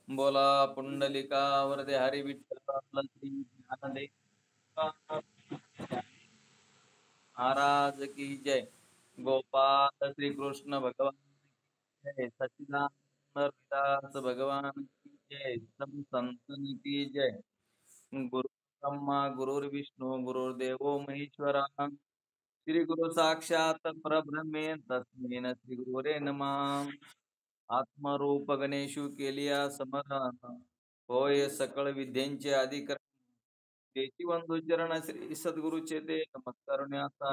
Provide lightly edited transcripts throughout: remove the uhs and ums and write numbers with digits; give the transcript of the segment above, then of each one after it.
बोला पुंडलिका वरदे हरी विठ्ठल श्री ज्ञानदेव महाराज की जय. गोपाल श्री कृष्ण भगवान की जय. सच्चिदानंद विलास भगवान की जय. सब संतन की जय. गुरु ब्रह्मा गुरुर्विष्णू गुरुर्देवो महेश्वरा श्री गुरु साक्षात परब्रह्मे तस्मै श्री गुरुरे नमः. आत्मरूप गणेशू केलिया समरण होय सकळ विद्यांचे अधिकरण तेची वंदू चरण श्री सद्गुरुचे ते नमस्कारुण्याचा.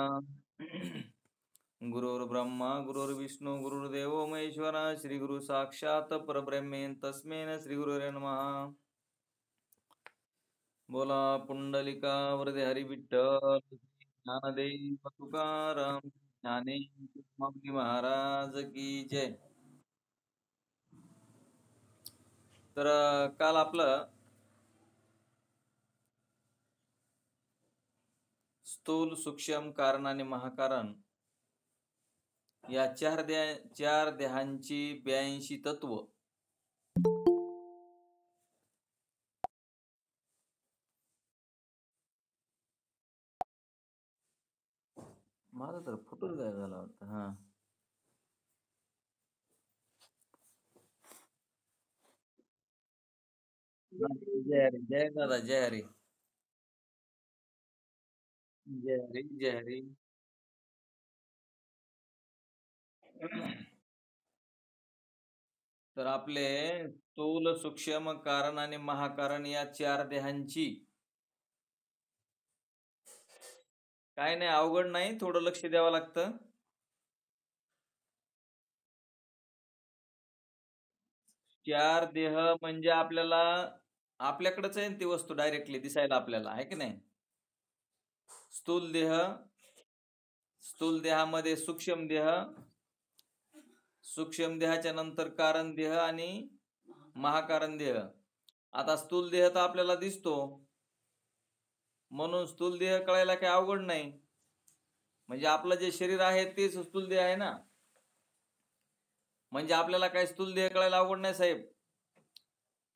गुरुर् ब्रह्मा गुरुर्विष्णू गुरुर्देव महेश्वरा श्री गुरु साक्षात परब्रह्मे तस्मेन श्री गुरुरे नमः. बोला पुंडलिका वरदे हरी विठ्ठल ज्ञानदेव तुकाराम ज्ञानेश्वर महाराज की जय. तर काल आपलं स्थूल सूक्ष्म कारण आणि महाकारण या चार देहांची 82 तत्व माझा तर फोटोच काय झाला होता. हा जय हरी जय दादा जय हरी जय हरी जय हरी. तर आपले स्थूल सूक्ष्म कारण आणि महाकारण या चार देहांची काय नाही अवघड नाही, थोडं लक्ष द्यावं लागतं. चार देह म्हणजे आपल्याला आपल्याकडेच आहे ती वस्तू डायरेक्टली दिसायला आपल्याला, आहे की नाही. स्थूल देहामध्ये सूक्ष्म देहाच्या नंतर कारण देह आणि महाकारण देह. आता स्थूल देह तर आपल्याला दिसतो म्हणून स्थूल देह कळायला काही अवघड नाही. म्हणजे आपलं जे शरीर आहे तेच स्थूल देह आहे ना. म्हणजे आपल्याला काही स्थूल देह कळायला अवघड नाही साहेब,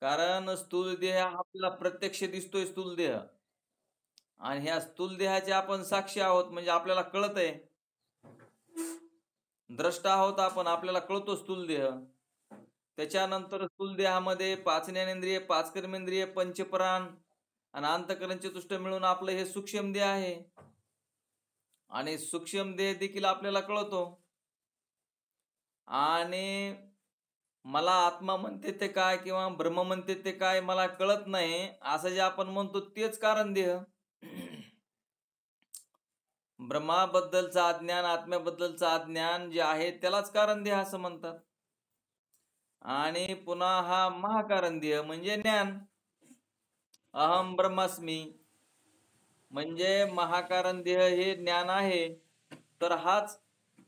कारण स्थूल देह आपल्याला प्रत्यक्ष दिसतोय स्थूल देह, आणि ह्या स्थूल देहाचे आपण साक्षी आहोत म्हणजे आपल्याला कळत आहे. द्रष्टा आहोत आपण, आपल्याला कळतो स्थूल देह. त्याच्यानंतर स्थूल देहामध्ये 5 ज्ञानेंद्रिय 5 कर्मेंद्रिय पंचप्राण आणि अंतःकरण चतुष्ट मिळून आपलं हे सूक्ष्म देह आहे. आणि सूक्ष्म देह देखील आपल्याला कळतो. आणि मला आत्मा म्हणते ते काय किंवा ब्रह्म म्हणते ते काय मला कळत नाही असं जे आपण म्हणतो तेच कारण देह. ब्रह्माबद्दलचा अज्ञान आत्म्याबद्दलचा अज्ञान जे आहे त्यालाच कारण देह असं म्हणतात. आणि पुन्हा हा महाकारण देह म्हणजे ज्ञान, अहम ब्रह्मास्मी म्हणजे महाकारण देह हे ज्ञान आहे. तर हाच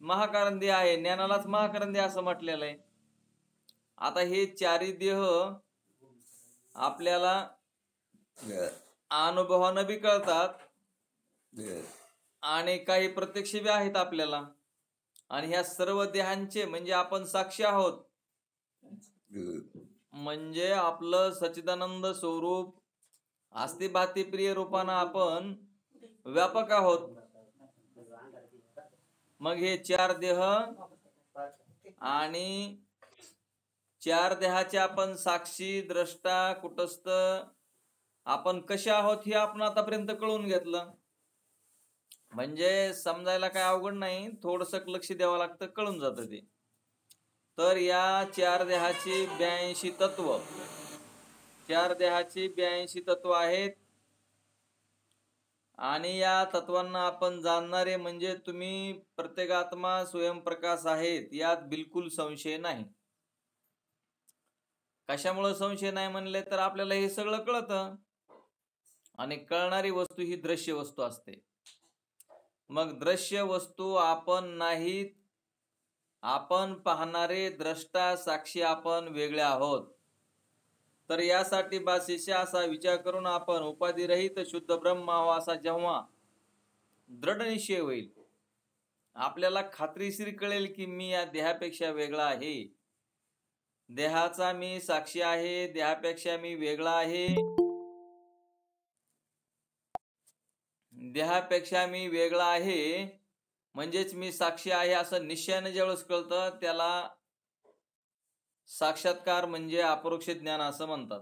महाकारण देह आहे, ज्ञानालाच महाकारण देह असं म्हटलेलं आहे. आता हे चारी देह आपल्याला अनुभवानं बी कळतात आणि काही प्रत्यक्ष बी आहेत आपल्याला. आणि ह्या सर्व देहांचे म्हणजे आपण साक्षी आहोत. म्हणजे आपलं सच्चिदानंद स्वरूप अस्तिभाती प्रिय रूपानं आपण व्यापक आहोत. मग हे चार देह आणि चार देहाचे आपण साक्षी द्रष्टा कुटस्थ आपण कसे आहोत हे आपण आतापर्यंत कळून घेतलं. म्हणजे समजायला काय अवघड नाही, थोडंसं लक्ष द्यावं लागतं, कळून जातं ते. तर या चार देहाची 82 तत्व, चार देहाची 82 तत्व आहेत. आणि या तत्वांना आपण जाणणारे म्हणजे तुम्ही प्रत्येक आत्मा स्वयंप्रकाश आहेत यात बिलकुल संशय नाही. कशामुळे संशय नाही म्हणले तर आपल्याला हे सगळं कळतं. आणि कळणारी वस्तू ही दृश्य वस्तू असते. मग दृश्य वस्तू आपण नाहीत, आपण पाहणारे द्रष्टा साक्षी आपण वेगळे आहोत. तर यासाठी बाशिष्य असा विचार करून आपण उपाधिरहित शुद्ध ब्रह्म असा जेव्हा दृढ निश्चय होईल, आपल्याला खात्रीशीर कळेल की मी या देहापेक्षा वेगळा आहे. देहाचा मी साक्षी आहे, देहापेक्षा मी वेगळा आहे, देहापेक्षा मी वेगळा आहे म्हणजेच मी साक्षी आहे असं निश्चयाने ज्यावेळेस कळतं त्याला साक्षात्कार म्हणजे अपरोक्ष ज्ञान असं म्हणतात.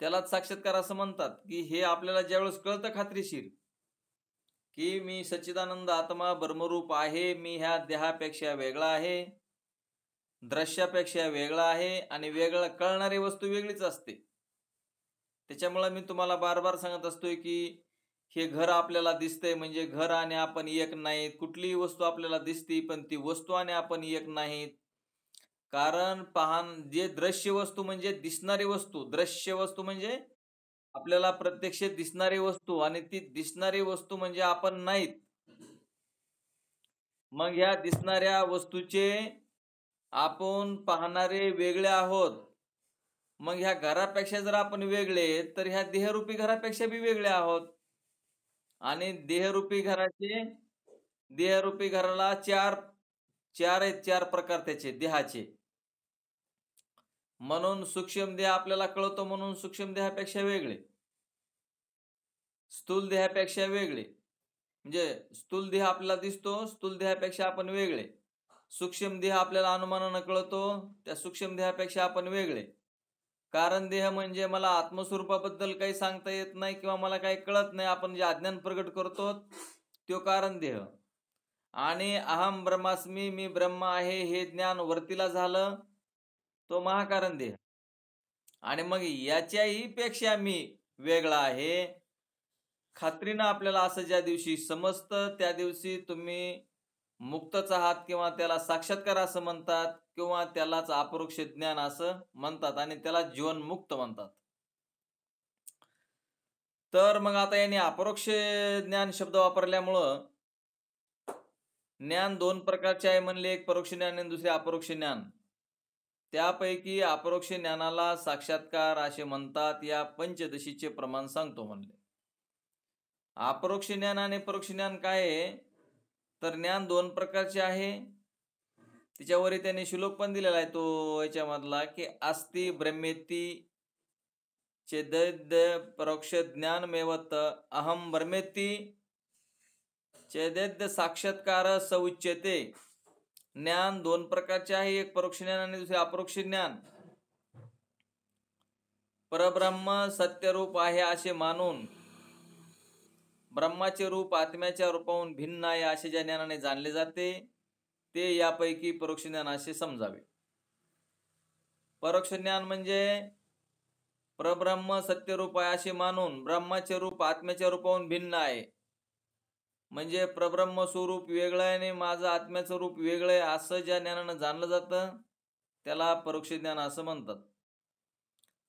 त्यालाच साक्षात्कार असं म्हणतात की हे आपल्याला ज्यावेळेस कळतं खात्रीशीर की मी सच्चिदानंद आत्मा ब्रह्मरूप आहे, मी ह्या देहापेक्षा वेगळा आहे, दृश्यापेक्षा वेगळा आहे आणि वेगळं कळणारी वस्तू वेगळीच असते. त्याच्यामुळे मी तुम्हाला बार बार सांगत असतोय की हे घर आपल्याला दिसतंय म्हणजे घर आणि आपण एक नाहीत. कुठलीही वस्तू आपल्याला दिसती पण ती वस्तू आणि आपण एक नाहीत. कारण जे दृश्य वस्तू म्हणजे दिसणारी वस्तू, दृश्य वस्तू म्हणजे आपल्याला प्रत्यक्ष दिसणारी वस्तू आणि ती दिसणारी वस्तू म्हणजे आपण नाहीत. मग ह्या दिसणाऱ्या वस्तूचे आपण पाहणारे वेगळे आहोत. मग ह्या घरापेक्षा जर आपण वेगळे तर ह्या देहरूपी घरापेक्षा बी वेगळे आहोत. आणि देहरूपी घराला चार प्रकार त्याचे देहाचे. म्हणून सूक्ष्म देह आपल्याला कळतो म्हणून सूक्ष्म देहापेक्षा वेगळे, स्थूल देहापेक्षा वेगळे. म्हणजे स्थूल देह आपल्याला दिसतो, स्थूल देहापेक्षा आपण वेगळे. सूक्ष्म देह आपल्याला अनुमानानं कळतो, त्या सूक्ष्म देहापेक्षा आपण वेगळे. कारण देह म्हणजे मला आत्मस्वरूपाबद्दल काही सांगता येत नाही किंवा मला काही कळत नाही, आपण जे अज्ञान प्रगट करतो तो कारण देह. आणि अहम ब्रह्मास्मी, मी ब्रह्म आहे हे ज्ञान वर्तीला झालं तो महाकारण देह. आणि मग याच्याही पेक्षा मी वेगळा आहे खात्रीनं आपल्याला असं ज्या दिवशी समजतं त्या दिवशी तुम्ही मुक्तच आहात किंवा त्याला साक्षात्कार असं म्हणतात किंवा त्यालाच अपरोक्ष ज्ञान असं म्हणतात आणि त्याला जीवनमुक्त म्हणतात. तर मग आता यांनी अपरोक्ष ज्ञान शब्द वापरल्यामुळं ज्ञान दोन प्रकारचे आहे म्हणले, एक परोक्ष ज्ञान आणि दुसरे अपरोक्ष ज्ञान. त्यापैकी अपरोक्ष ज्ञानाला साक्षात्कार असे म्हणतात. या पंचदशीचे प्रमाण सांगतो म्हणले. अपरोक्ष ज्ञान आणि परोक्ष ज्ञान काय आहे तर ज्ञान दोन प्रकारचे आहे. त्याच्यावरही त्यांनी श्लोक पण दिलेला आहे तो याच्यामधला की अस्ति ब्रह्मेती चेद परोक्ष ज्ञान मेवत अहम ब्रह्मेती चेदेद साक्षात्कार सउच्यते. ज्ञान दोन प्रकारचे आहे, एक परोक्ष ज्ञान आणि दुसरे अपरोक्ष ज्ञान. परब्रह्म सत्यरूप आहे असे मानून ब्रह्माचे रूप आत्म्याच्या रूपाहून भिन्न आहे असे ज्या ज्ञानाने जाणले जाते ते यापैकी परोक्ष ज्ञान असे समजावे. परोक्ष ज्ञान म्हणजे परब्रह्म सत्यरूप आहे असे मानून ब्रह्माचे रूप आत्म्याच्या रूपाहून भिन्न आहे. म्हणजे परब्रह्म स्वरूप वेगळं आहे आणि माझं आत्म्याचं रूप वेगळं आहे असं ज्या ज्ञानानं जाणलं जातं त्याला परोक्ष ज्ञान असं म्हणतात.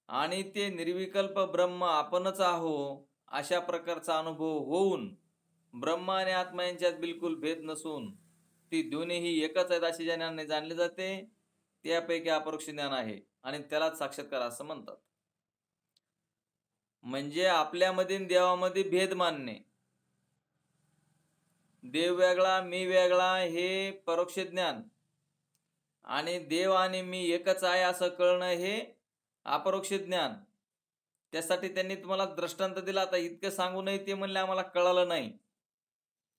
आणि ते निर्विकल्प ब्रह्म आपणच आहो अशा प्रकारचा अनुभव होऊन ब्रह्म आणि आत्मा यांच्यात बिलकुल भेद नसून ती दोन्हीही एकच आहेत असे ज्या ज्ञानाने जाणले जाते त्यापैकी अपरोक्ष ज्ञान आहे आणि त्यालाच साक्षात्कार असं म्हणतात. म्हणजे आपल्यामध्ये देवामध्ये भेद मानणे, देव वेगळा मी वेगळा हे परोक्ष ज्ञान आणि देव आणि मी एकच आहे असं कळणं हे अपरोक्ष ज्ञान. त्यासाठी त्यांनी तुम्हाला दृष्टांत दिला. आता इतकं सांगू नये ते म्हणले आम्हाला कळालं नाही,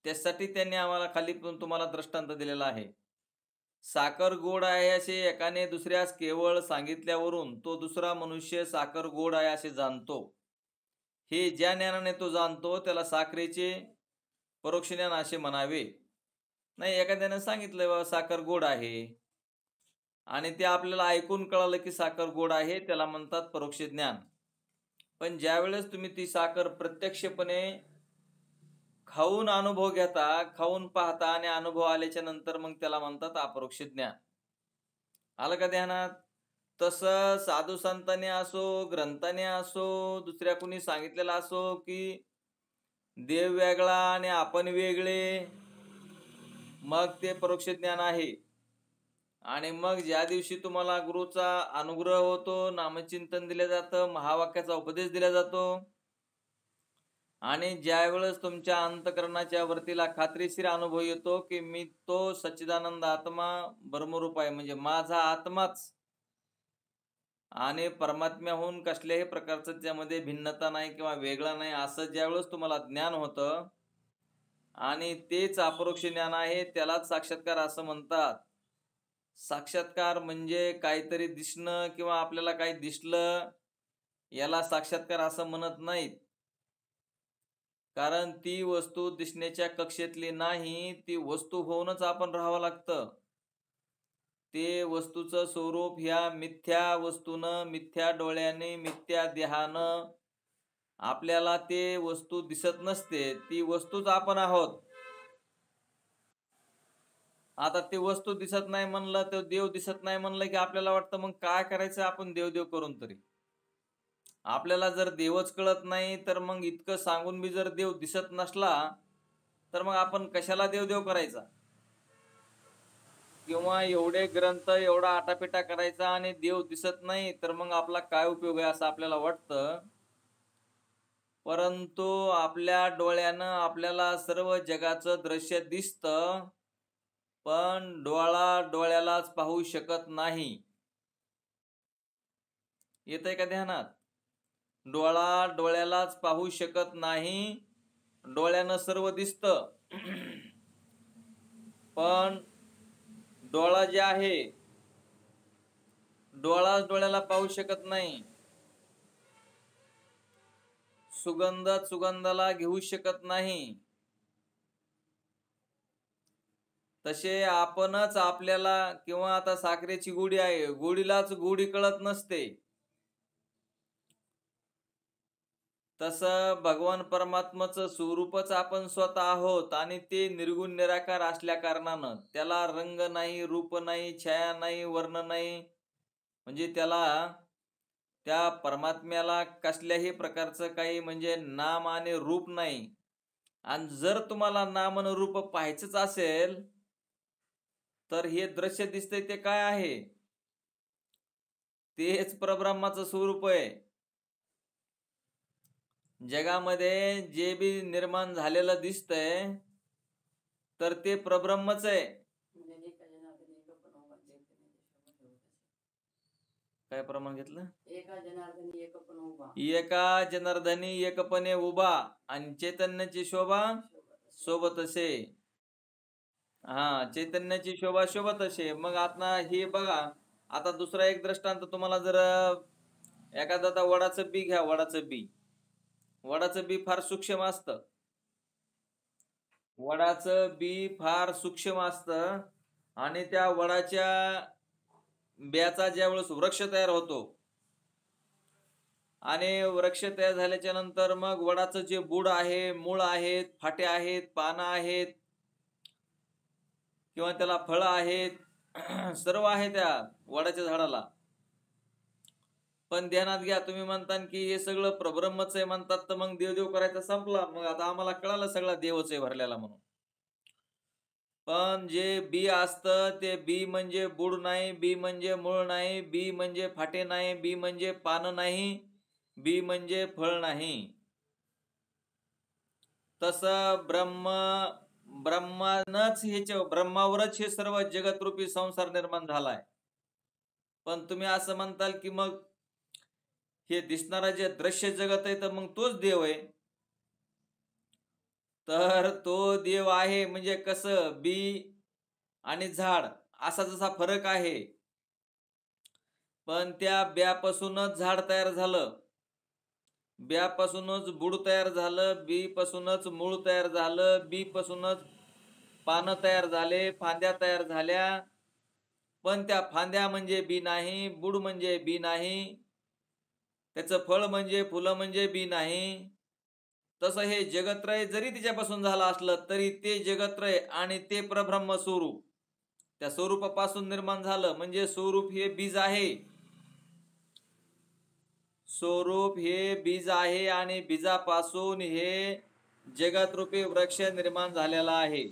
त्यासाठी त्यांनी आम्हाला खाली तुम्हाला दृष्टांत दिलेला आहे. साखर गोड आहे असे एकाने दुसऱ्यास केवळ सांगितल्यावरून तो दुसरा मनुष्य साखर गोड आहे असे जाणतो. हे ज्या ज्ञानाने तो जाणतो त्याला साखरेचे परोक्ष ज्ञान असे म्हणावे. नाही, एखाद्याने सांगितलं बाबा साखर गोड आहे आणि ते आपल्याला ऐकून कळालं की साखर गोड आहे त्याला म्हणतात परोक्ष ज्ञान. पण ज्यावेळेस तुम्ही ती साखर प्रत्यक्षपणे खाऊन अनुभव घेता, खाऊन पाहता आणि अनुभव आल्याच्या नंतर मग त्याला म्हणतात अपरोक्ष ज्ञान. आलं का ध्यानात? तसं साधू संतांनी असो, ग्रंथाने असो, दुसऱ्या कुणी सांगितलेलं असो की देव वेगळा आणि आपण वेगळे, मग ते परोक्ष ज्ञान आहे. आणि मग ज्या दिवशी तुम्हाला गुरुचा अनुग्रह होतो, नामचिंतन दिलं जातं, महावाक्याचा उपदेश दिला जातो आणि ज्यावेळेस तुमच्या अंतकरणाच्या वरतीला खात्रीशीर अनुभव येतो की मी तो सच्चिदानंद आत्मा ब्रह्मरूप आहे म्हणजे माझा आत्माच आणि परमात्म्याहून कसल्याही प्रकारचं त्यामध्ये भिन्नता नाही किंवा वेगळं नाही असं ज्यावेळेस तुम्हाला ज्ञान होतं आणि तेच अपरोक्ष ज्ञान आहे त्यालाच साक्षात्कार असं म्हणतात. साक्षात्कार म्हणजे काहीतरी दिसणं किंवा आपल्याला काही दिसलं याला साक्षात्कार असं म्हणत नाहीत. कारण ती वस्तू दिसण्याच्या कक्षेतली नाही, ती वस्तू होऊनच आपण राहावं लागतं. ते वस्तूचं स्वरूप ह्या मिथ्या वस्तूनं, मिथ्या डोळ्याने, मिथ्या देहानं आपल्याला ते वस्तू दिसत नसते. ती वस्तूच आपण आहोत. आता ते वस्तू दिसत नाही म्हणलं, तर देव दिसत नाही म्हणलं की आपल्याला वाटतं मग काय करायचं आपण देव करून तरी. आपल्याला जर देवच कळत नाही तर मग इतकं सांगून बी जर देव दिसत नसला तर मग आपण कशाला देव करायचा. किंवा एवढे ग्रंथ एवढा आटापिटा करायचा आणि देव दिसत नाही तर मग आपला काय उपयोग आहे असं आपल्याला वाटतं. परंतु आपल्या डोळ्यानं आपल्याला सर्व जगाचं दृश्य दिसतं, पण डोळा डोळ्यालाच पाहू शकत नाही. येतंय का ध्यानात? डोळा डोळ्यालाच पाहू शकत नाही. डोळ्यानं सर्व दिसतं पण डोळा जे आहे डोळाच डोळ्याला पाहू शकत नाही. सुगंधाला घेऊ शकत नाही. तसे आपणच आपल्याला किंवा आता साखरेची गोडी आहे, गोडीलाच गोडी कळत नसते. तसं भगवान परमात्म्याचं स्वरूपच आपण स्वतः आहोत आणि ते निर्गुण निराकार असल्या कारणानं त्याला रंग नाही, रूप नाही, छाया नाही, वर्ण नाही. म्हणजे त्याला त्या परमात्म्याला कसल्याही प्रकारचं काही म्हणजे नाम आणि रूप नाही. आणि जर तुम्हाला नाम आणि रूप पाहायचंच असेल तर हे दृश्य दिसतंय ते काय आहे? तेच परब्रह्माचं स्वरूप आहे. जगामध्ये जे बी निर्माण झालेलं दिसतंय तर ते परब्रह्मच आहे. काय प्रमाण घेतलं? एका जनार्दनी एकपणे उभा आणि चैतन्याची शोभा सोबत असे. चैतन्याची शोभा शोभत असे. मग आता हे बघा, आता दुसरा एक दृष्टांत तुम्हाला जर एखादा वडाचं बी घ्या. वडाचं बी फार सूक्ष्म असतं. वडाचं बी फार सूक्ष्म असतं आणि त्या वडाच्या बियाचा ज्यावेळेस वृक्ष तयार होतो आणि वृक्ष तयार झाल्याच्या नंतर मग वडाचं जे बुड आहे, मूळ आहेत, फाटे आहेत, पानं आहेत किंवा त्याला फळं आहेत, सर्व आहे त्या वडाच्या झाडाला. पण ध्यानात घ्या, तुम्ही म्हणता की हे सगळं परब्रह्मच आहे म्हणतात, तर मग देव करायचा संपला. मग आता आम्हाला कळालं सगळा देवच आहे भरलेला म्हणून. पण जे बी असतं ते बी म्हणजे बुड नाही, बी म्हणजे मूळ नाही, बी म्हणजे फाटे नाही, बी म्हणजे पानं नाही, बी म्हणजे फळ नाही. तसं ब्रह्मावरच हे सर्व जगतरूपी संसार निर्माण झालाय. पण तुम्ही असं म्हणताल की मग हे दिसणारा जे दृश्य जगत आहे तर मग तोच देव आहे. तर तो देव आहे म्हणजे कसं, बी आणि झाड असा जसा फरक आहे, पण त्या ब्यापासूनच झाड तयार झालं, ब्यापासूनच बुड तयार झालं, बी पासूनच मूळ तयार झालं, बी पासूनच पानं तयार झाले, फांद्या तयार झाल्या. पण त्या फांद्या म्हणजे बी नाही, बुड म्हणजे बी नाही, त्याचं फळ म्हणजे फुलं म्हणजे बी नाही. तसं हे जगत्रय जरी तिच्यापासून झालं असलं तरी ते जगत्रय आणि ते परब्रह्म स्वरूप त्या स्वरूपापासून निर्माण झालं. म्हणजे स्वरूप हे बीज आहे. स्वरूप हे बीज आहे आणि बीजापासून हे जगतरूपी वृक्ष निर्माण झालेला आहे.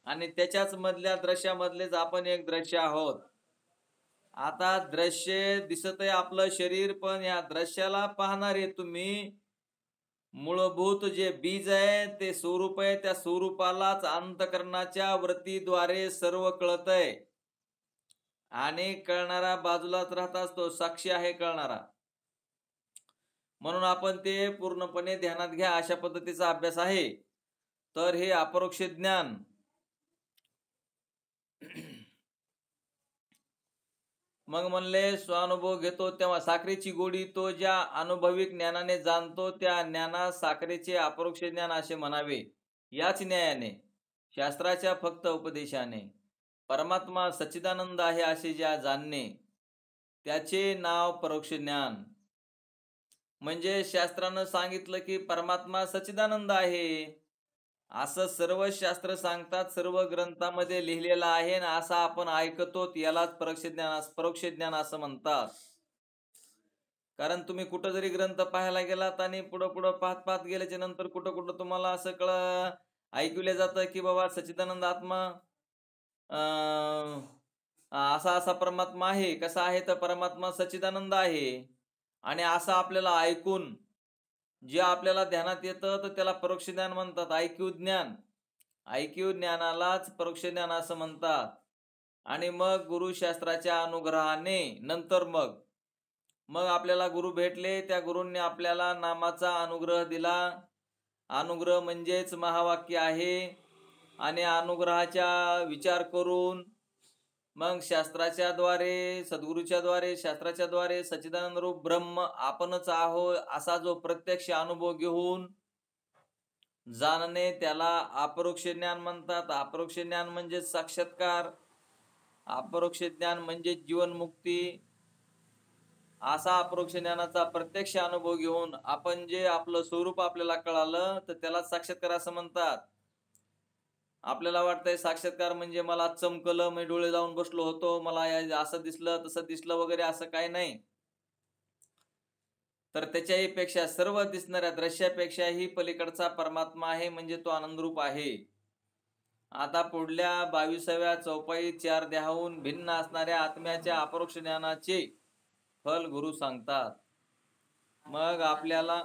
आणि त्याच्याच मधल्या दृश्यामधलेच आपण एक दृश्य आहोत. आता दृश्य दिसत आहे आपलं शरीर, पण या दृश्याला पाहणारे तुम्ही मूलभूत जे बीज आहे ते स्वरूप आहे. त्या स्वरूपालाच अंतःकरणाच्या वृत्तीद्वारे सर्व कळतंय. आणि कळणारा बाजूलाच राहत असतो, साक्षी आहे कळणारा. म्हणून आपण ते पूर्णपणे ध्यानात घ्या, अशा पद्धतीचा अभ्यास आहे. तर हे अपरोक्ष ज्ञान मग म्हणले स्वानुभव घेतो तेव्हा साखरेची गोडी तो ज्या अनुभविक ज्ञानाने जाणतो त्या ज्ञानास साखरेचे अपरोक्ष ज्ञान असे म्हणावे. याच न्यायाने शास्त्राच्या फक्त उपदेशाने परमात्मा सच्चिदानंद आहे असे ज्या जाणणे त्याचे नाव परोक्ष ज्ञान. म्हणजे शास्त्रानं सांगितलं की परमात्मा सच्चिदानंद आहे, असं सर्व शास्त्र सांगतात, सर्व ग्रंथामध्ये लिहिलेलं आहे, आणि असं आपण ऐकतो, यालाच परोक्ष ज्ञान असं म्हणतात. कारण तुम्ही कुठं जरी ग्रंथ पाहायला गेलात आणि पुढं पाहत गेल्याच्या नंतर कुठं तुम्हाला असं ऐकवलं जातं की बाबा सच्चिदानंद आत्मा असा परमात्मा आहे. कसा आहे तर परमात्मा सच्चिदानंद आहे. आणि असं आपल्याला ऐकून जे आपल्याला ध्यानात येतं तर त्याला परोक्ष ज्ञान म्हणतात. ऐकीव ज्ञानालाच परोक्ष ज्ञान असं म्हणतात. आणि मग गुरुशास्त्राच्या अनुग्रहाने नंतर मग आपल्याला गुरु भेटले, त्या गुरूंनी आपल्याला नामाचा अनुग्रह दिला. अनुग्रह म्हणजेच महावाक्य आहे. आणि अनुग्रहाचा विचार करून मग शास्त्राच्या द्वारे, सद्गुरूच्या द्वारे, शास्त्राच्या द्वारे सच्चिदानंद रूप ब्रह्म आपणच आहो असा जो प्रत्यक्ष अनुभव घेऊन जाणणे त्याला अपरोक्ष ज्ञान म्हणतात. अपरोक्ष ज्ञान म्हणजे साक्षात्कार, अपरोक्ष ज्ञान म्हणजे जीवनमुक्ती. असा अपरोक्ष ज्ञानाचा प्रत्यक्ष अनुभव घेऊन आपण जे आपलं स्वरूप आपल्याला कळालं तर त्याला साक्षात्कार असं म्हणतात. आपल्याला वाटतंय साक्षात्कार म्हणजे मला चमकलं, मी डोळे लावून बसलो होतो, मला असं दिसलं तसं दिसलं वगैरे, असं काही नाही. तर त्याच्याही पेक्षा, सर्व दिसणाऱ्या दृश्यापेक्षाही पलीकडचा परमात्मा आहे, म्हणजे तो आनंदरूप आहे. आता पुढल्या 22व्या चौपाईत 4 देहाहून भिन्न असणाऱ्या आत्म्याच्या अपरोक्ष ज्ञानाचे फल गुरु सांगतात. मग आपल्याला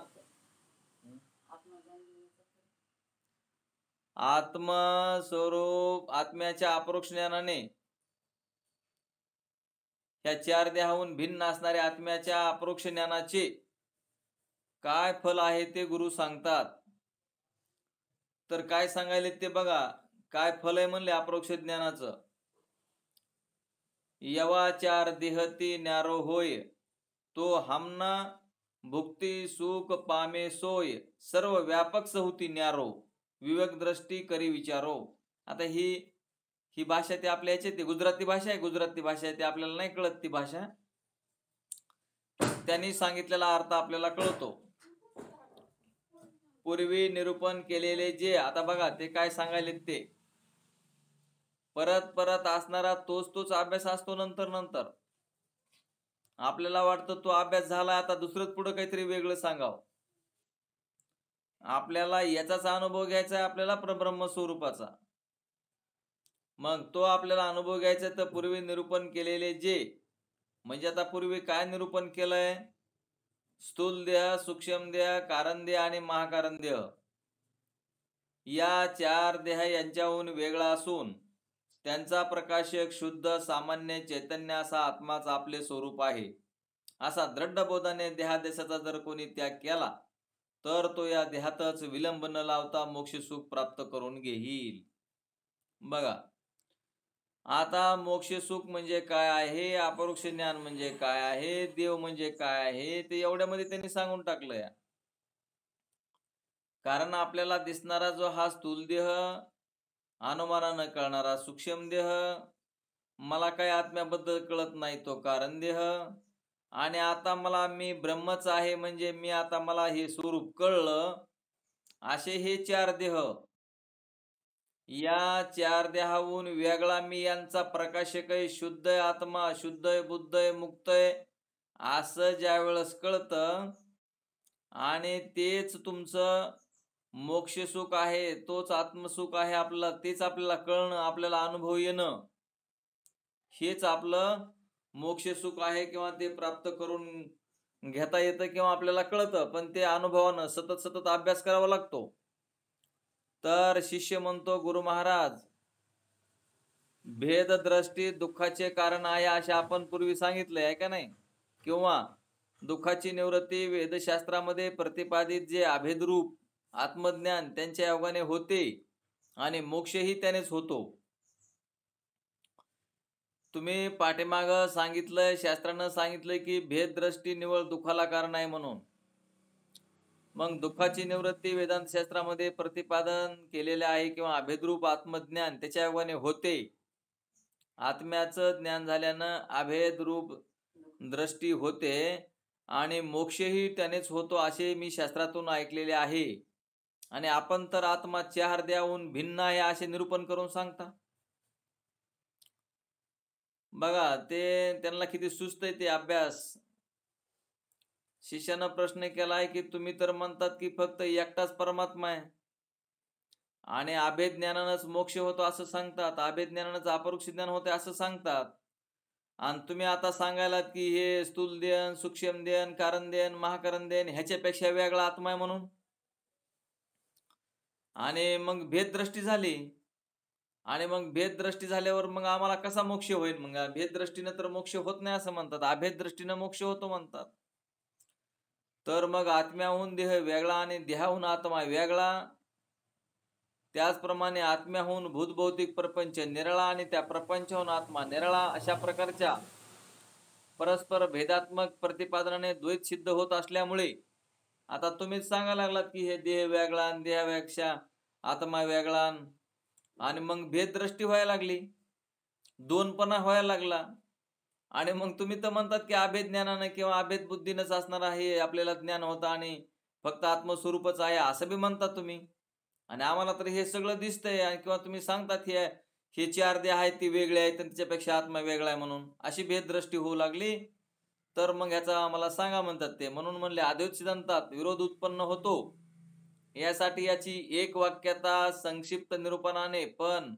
आत्मस्वरूप आत्म्याच्या अपरोक्ष ज्ञानाने ह्या 4 देहाहून भिन्न असणाऱ्या आत्म्याच्या अपरोक्ष ज्ञानाचे काय फल आहे ते गुरु सांगतात. तर काय सांगायले ते बघा. काय फल आहे म्हणले अपरोक्ष ज्ञानाचं. यवा 4 देहती न्यारो होय, तो हमना भुक्ती सुख पामे सोय, सर्व व्यापक सहुती न्यारो, विवेक दृष्टी करी विचारो. आता ही भाषा ते आपल्या याचे, ते गुजराती भाषा आहे. गुजराती भाषा आहे, ते आपल्याला नाही कळत ती भाषा. त्यांनी सांगितलेला अर्थ आपल्याला कळतो. पूर्वी निरूपण केलेले जे, आता बघा ते काय सांगायले ते, परत असणारा तोच अभ्यास असतो. नंतर आपल्याला वाटतं तो अभ्यास झाला, आता दुसरंच पुढं काहीतरी वेगळं सांगावं. आपल्याला याचाच अनुभव घ्यायचा आहे, आपल्याला परब्रह्म स्वरूपाचा. मग तो आपल्याला अनुभव घ्यायचा तर पूर्वी निरूपण केलेले जे, म्हणजे आता पूर्वी काय निरूपण केलंय, स्थूल देह, सूक्ष्म देह, कारण देह आणि महाकारण देह, या 4 देह यांच्याहून वेगळा असून त्यांचा प्रकाशक शुद्ध सामान्य चैतन्य असा आत्माच आपले स्वरूप आहे. असा दृढ बोधाने देहादेशाचा जर कोणी त्याग केला तर तो या देहातच विलंब न लावता मोक्ष सुख प्राप्त करून घेईल. बघा आता मोक्ष सुख म्हणजे काय आहे, अपरोक्ष ज्ञान म्हणजे काय आहे, देव म्हणजे काय आहे, ते एवढ्यामध्ये त्यांनी सांगून टाकलंय. कारण आपल्याला दिसणारा जो हा स्थूल देह, अनुमानानं कळणारा सूक्ष्म देह, मला काही आत्म्याबद्दल कळत नाही तो कारण देह, आणि आता मी ब्रह्मच आहे म्हणजे मला हे स्वरूप कळलं, असे हे 4 देह. या 4 देहाहून वेगळा मी यांचा प्रकाशक आहे, शुद्ध आत्मा, शुद्ध बुद्ध मुक्त असं ज्या वेळेस कळतं, आणि तेच तुमचं मोक्ष सुख आहे, तोच आत्मसुख आहे आपल्याला, तेच आपल्याला कळणं, आपल्याला अनुभव येणं, हेच आपलं मोक्ष सुख आहे, किंवा ते प्राप्त करून घेता येतं किंवा आपल्याला कळतं. पण ते अनुभवानं सतत अभ्यास करावा लागतो. तर शिष्य म्हणतो, गुरु महाराज भेददृष्टी दुःखाचे कारण आहे असे आपण पूर्वी सांगितले आहे का नाही? किंवा दुःखाची निवृत्ती वेदशास्त्रामध्ये प्रतिपादित जे अभेदरूप आत्मज्ञान त्यांच्या योगाने होते आणि मोक्षही त्यानेच होतो. तुम्ही पाठीमाग सांगितलंय, शास्त्रानं सांगितलंय की भेददृष्टी निवळ दुःखाला कारण आहे म्हणून. मग दुःखाची निवृत्ती वेदांत शास्त्रामध्ये प्रतिपादन केलेले आहे किंवा अभेदरूप आत्मज्ञान त्याच्या योगाने होते. आत्म्याचं ज्ञान झाल्यानं अभेदरूप दृष्टी होते आणि मोक्षही त्यानेच होतो असे मी शास्त्रातून ऐकलेले आहे. आणि आपण तर आत्मा चार देहाहून भिन्न आहे असे निरूपण करून सांगता. बघा ते त्यांना किती सुस्त आहे ते अभ्यास. शिष्यानं प्रश्न केलाय की तुम्ही तर म्हणतात की फक्त एकटाच परमात्मा आहे आणि अभेद ज्ञानानंच मोक्ष होतो असं सांगतात, अभेद ज्ञानानंच अपरोक्ष ज्ञान होते असं सांगतात. आणि तुम्ही आता सांगायलात की हे स्थूल देन, सूक्ष्म देन, कारण देन, महाकारण देन ह्याच्यापेक्षा वेगळा आत्मा आहे म्हणून. आणि मग भेददृष्टी झाली आणि मग भेददृष्टी झाल्यावर मग आम्हाला कसा मोक्ष होईल? मग भेददृष्टीनं तर मोक्ष होत नाही असं म्हणतात, अभेद दृष्टीनं मोक्ष होतो म्हणतात. तर मग आत्म्याहून देह वेगळा आणि देहाहून आत्मा वेगळा, त्याचप्रमाणे आत्म्याहून भूतभौतिक प्रपंच निराळा आणि त्या प्रपंचाहून आत्मा निराळा अशा प्रकारच्या परस्पर भेदात्मक प्रतिपादनाने द्वैत सिद्ध होत असल्यामुळे आता तुम्हीच सांगायला लागलात की हे देह वेगळा आणि देहापेक्षा आत्मा वेगळा आणि मग भेददृष्टी व्हायला लागली, दोनपणा व्हायला लागला. आणि मग तुम्ही तर म्हणतात की अभेद ज्ञानानं किंवा अभेद बुद्धीनंच असणार आहे आपल्याला ज्ञान होतं आणि फक्त आत्मस्वरूपच आहे असं बी म्हणतात तुम्ही. आणि आम्हाला तर हे सगळं दिसतंय किंवा तुम्ही सांगतात हे चार देह आहेत ती वेगळे आहेत आणि त्याच्यापेक्षा आत्मा वेगळा आहे म्हणून अशी भेददृष्टी होऊ लागली. तर मग ह्याचा आम्हाला सांगा म्हणतात ते. म्हणून म्हणले अद्वैत सिद्धांतात विरोध उत्पन्न होतो, यासाठी याची एक वाक्यता संक्षिप्त निरूपणाने पण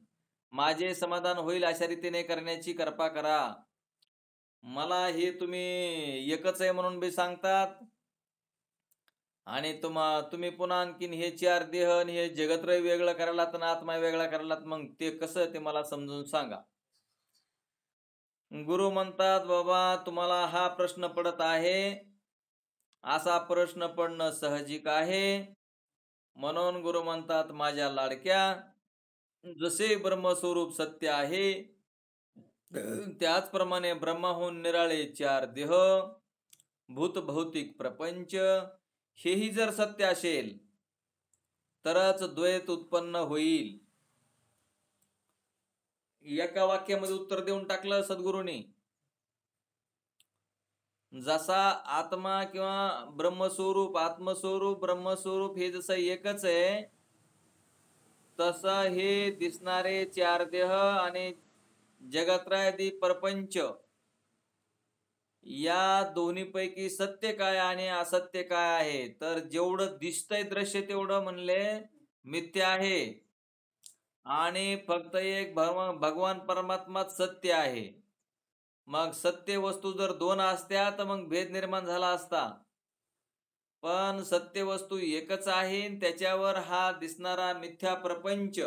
माझे समाधान होईल अशा रीतीने करण्याची कृपा करा. मला हे तुम्ही एकच आहे म्हणून बी सांगतात आणि तुम्ही पुन्हा आणखीन हे चार देह आणि हे जगत्रय वेगळं करायला तर आत्मा वेगळा करायला, मग ते कसं ते मला समजून सांगा. गुरु म्हणतात बाबा तुम्हाला हा प्रश्न पडत आहे, असा प्रश्न पडणं साहजिक आहे. म्हणून गुरु म्हणतात माझ्या लाडक्या, जसे ब्रह्मस्वरूप सत्य आहे त्याचप्रमाणे ब्रह्माहून निराळे चार देह, भूत भौतिक प्रपंच हेही जर सत्य असेल तरच द्वैत उत्पन्न होईल. एका वाक्यामध्ये उत्तर देऊन टाकलं सद्गुरूंनी. जसा आत्मा किंवा ब्रह्मस्वरूप, आत्मस्वरूप, ब्रह्मस्वरूप हे जसं एकच आहे तसं हे दिसणारे चार देह आणि जगत्रादी प्रपंच या दोन्हीपैकी सत्य काय आणि असत्य काय आहे? तर जेवढं दिसतंय दृश्य तेवढं म्हणले मिथ्या आहे आणि फक्त एक भगवान परमात्माच सत्य आहे. मग सत्य वस्तू जर दोन असत्या तर मग भेद निर्माण झाला असता, पण सत्य वस्तू एकच आहे. त्याच्यावर हा दिसणारा मिथ्या प्रपंच,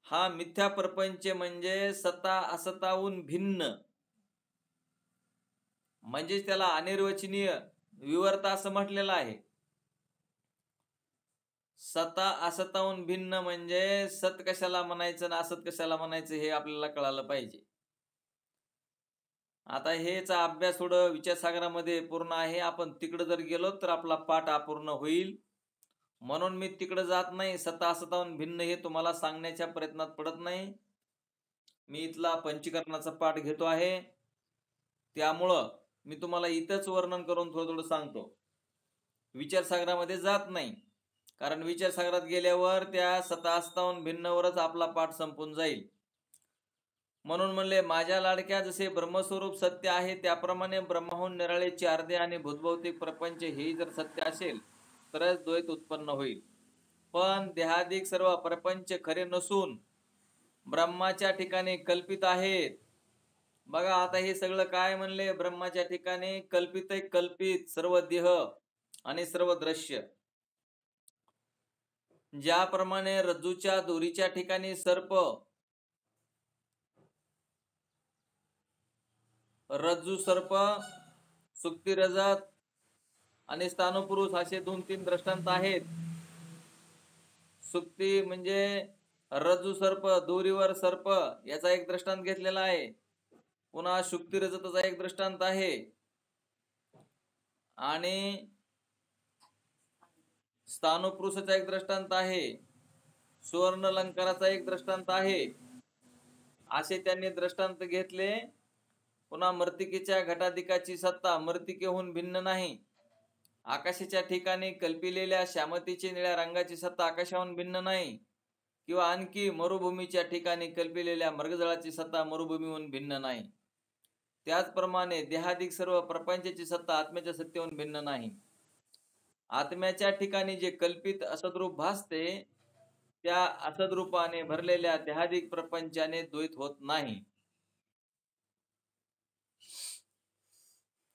हा मिथ्या प्रपंच म्हणजे सत्ता असताहून भिन्न, म्हणजेच त्याला अनिर्वचनीय विवर्त असं म्हटलेलं आहे. सत्ता असताहून भिन्न म्हणजे सत कशाला म्हणायचं ना असत कशाला म्हणायचं हे आपल्याला कळालं पाहिजे. आता हेचा अभ्यास थोडं विचारसागरामध्ये पूर्ण आहे, आपण तिकडे जर गेलो तर आपला पाठ अपूर्ण होईल. म्हणून मी तिकडे जात नाही. सत्ता असताहून भिन्न हे तुम्हाला सांगण्याच्या प्रयत्नात पडत नाही. मी इथला पंचीकरणाचा पाठ घेतो आहे, त्यामुळं मी तुम्हाला इथंच वर्णन करून थोडं थोडं सांगतो. विचारसागरामध्ये जात नाही, कारण विचारसागरात गेल्यावर त्या सत्ता असताहून भिन्नवरच आपला पाठ संपून जाईल. म्हणून म्हणले माझ्या लाडक्या, जसे ब्रह्मस्वरूप सत्य आहे त्याप्रमाणे ब्रह्माहून निराळे चार देह आणि भूतभौतिक प्रपंच हे जर सत्य असेल तरच द्वैत उत्पन्न होईल. पण देहादिक सर्व प्रपंच खरे नसून ब्रह्माच्या ठिकाणी कल्पित आहेत. बघा आता हे सगळं काय म्हणले, ब्रह्माच्या ठिकाणी कल्पित आहे. कल्पित सर्व देह आणि सर्व दृश्य ज्याप्रमाणे रज्जूच्या दोरीच्या ठिकाणी सर्प, रज्जू सर्प, सुक्ती रजत आणि स्थानपुरुष असे 2-3 दृष्टांत आहेत. सुक्ती म्हणजे रज्जू सर्प, दोरीवर सर्प याचा एक दृष्टांत घेतलेला आहे. पुन्हा शुक्ती रजताचा एक दृष्टांत आहे आणि स्थानपुरुषाचा एक दृष्टांत आहे, सुवर्ण अलंकाराचा एक दृष्टांत आहे. असे त्यांनी दृष्टांत घेतले. पुन्हा मर्तिकेच्या घटाधिकाची सत्ता मर्तिकेहून भिन्न नाही. आकाशाच्या ठिकाणी कल्पिलेल्या श्यामतीची निळ्या रंगाची सत्ता आकाशाहून भिन्न नाही. किंवा आणखी मरुभूमीच्या ठिकाणी कल्पिलेल्या मृगजळाची सत्ता मरुभूमीहून भिन्न नाही. त्याचप्रमाणे देहाधिक सर्व प्रपंचाची सत्ता आत्म्याच्या सत्तेहून भिन्न नाही. आत्म्याच्या ठिकाणी जे कल्पित असद्रूप भासते त्या असद्रूपाने भरलेल्या देहाधिक प्रपंचाने द्वैत होत नाही.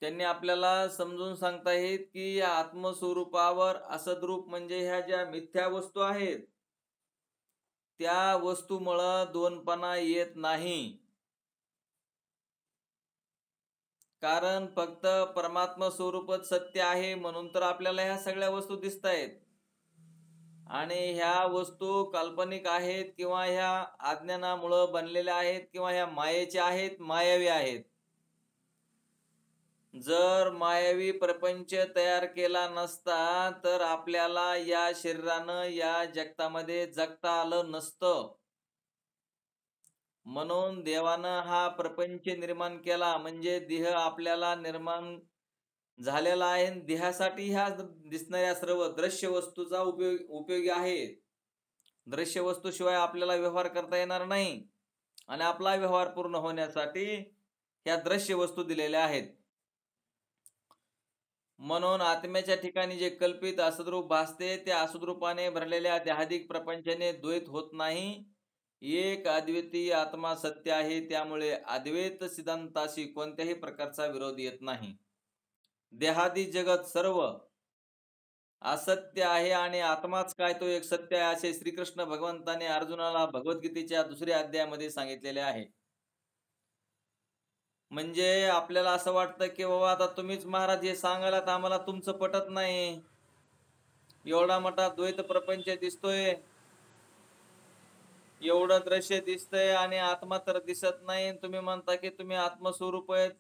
त्यांनी आपल्याला समजून सांगताहेत की या आत्मस्वरूपावर असद्रूप म्हणजे ह्या ज्या मिथ्या वस्तू आहेत त्या वस्तूमुळं दोनपणा येत नाही. कारण फक्त परमात्मा स्वरूपच सत्य आहे म्हणून तर आपल्याला ह्या सगळ्या वस्तू दिसत आहेत. आणि ह्या वस्तू काल्पनिक आहेत किंवा ह्या अज्ञानामुळं बनलेल्या आहेत किंवा ह्या मायेच्या आहेत, मायावी आहेत. जर मायावी प्रपंच तयार केला नसता तर आपल्याला या शरीरानं या जगतामध्ये जगता आलं नसतं. म्हणून देवानं हा प्रपंच निर्माण केला म्हणजे देह आपल्याला निर्माण झालेला आहे. देहासाठी ह्या दिसणाऱ्या सर्व दृश्य वस्तूचा उपयोगी आहे. दृश्य वस्तूशिवाय आपल्याला व्यवहार करता येणार नाही आणि आपला व्यवहार पूर्ण होण्यासाठी ह्या दृश्य वस्तू दिलेल्या आहेत. म्हणून आत्म्याच्या ठिकाणी जे कल्पित असद्रूप भासते त्या असद्रूपाने भरलेल्या देहाधिक प्रपंचाने द्वैत होत नाही. एक अद्वितीय आत्मा सत्य आहे. त्यामुळे अद्वैत सिद्धांताशी कोणत्याही प्रकारचा विरोध येत नाही. देहादी जगत सर्व असत्य आहे आणि आत्माच काय तो एक सत्य आहे असे श्रीकृष्ण भगवंताने अर्जुनाला भगवद्गीतेच्या 2ऱ्या अध्यायामध्ये सांगितलेले आहे. म्हणजे आपल्याला असं वाटतं की बाबा आता तुम्हीच महाराज हे सांगायलात, आम्हाला तुमचं पटत नाही. एवढा मोठा द्वैत प्रपंच दिसतोय, एवढं दृश्य दिसतंय आणि आत्मा तर दिसत नाही. तुम्ही म्हणता की तुम्ही आत्मस्वरूप आहेत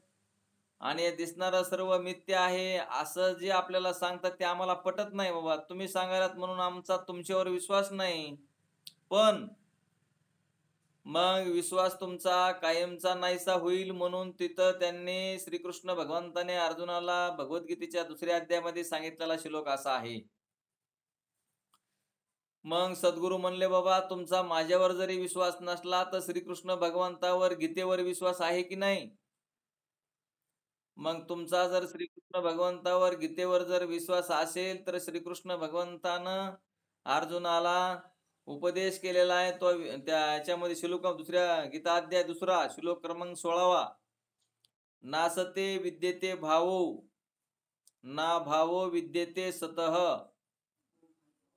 आणि दिसणारं सर्व मिथ्या आहे. असं जे आपल्याला सांगतात ते आम्हाला पटत नाही बाबा. तुम्ही सांगायलात म्हणून आमचा तुमच्यावर विश्वास नाही. पण मग विश्वास तुमचा कायमचा नाहीसा होईल म्हणून तिथं त्यांनी श्रीकृष्ण भगवंताने अर्जुनाला भगवद्गीतेच्या 2ऱ्या अध्यायामध्ये सांगितलेला श्लोक असा आहे. मग सद्गुरू म्हणले बाबा तुमचा माझ्यावर जरी विश्वास नसला तर श्रीकृष्ण भगवंतावर गीतेवर विश्वास आहे की नाही. मग तुमचा जर श्रीकृष्ण भगवंतावर गीतेवर जर विश्वास असेल तर श्रीकृष्ण भगवंतानं अर्जुनाला उपदेश केलेला आहे. तो त्याच्यामध्ये श्लोक 2ऱ्या गीता अध्याय 2 श्लोक क्रमांक 16 नासते विद्येते भावो ना भावो विद्येते सतः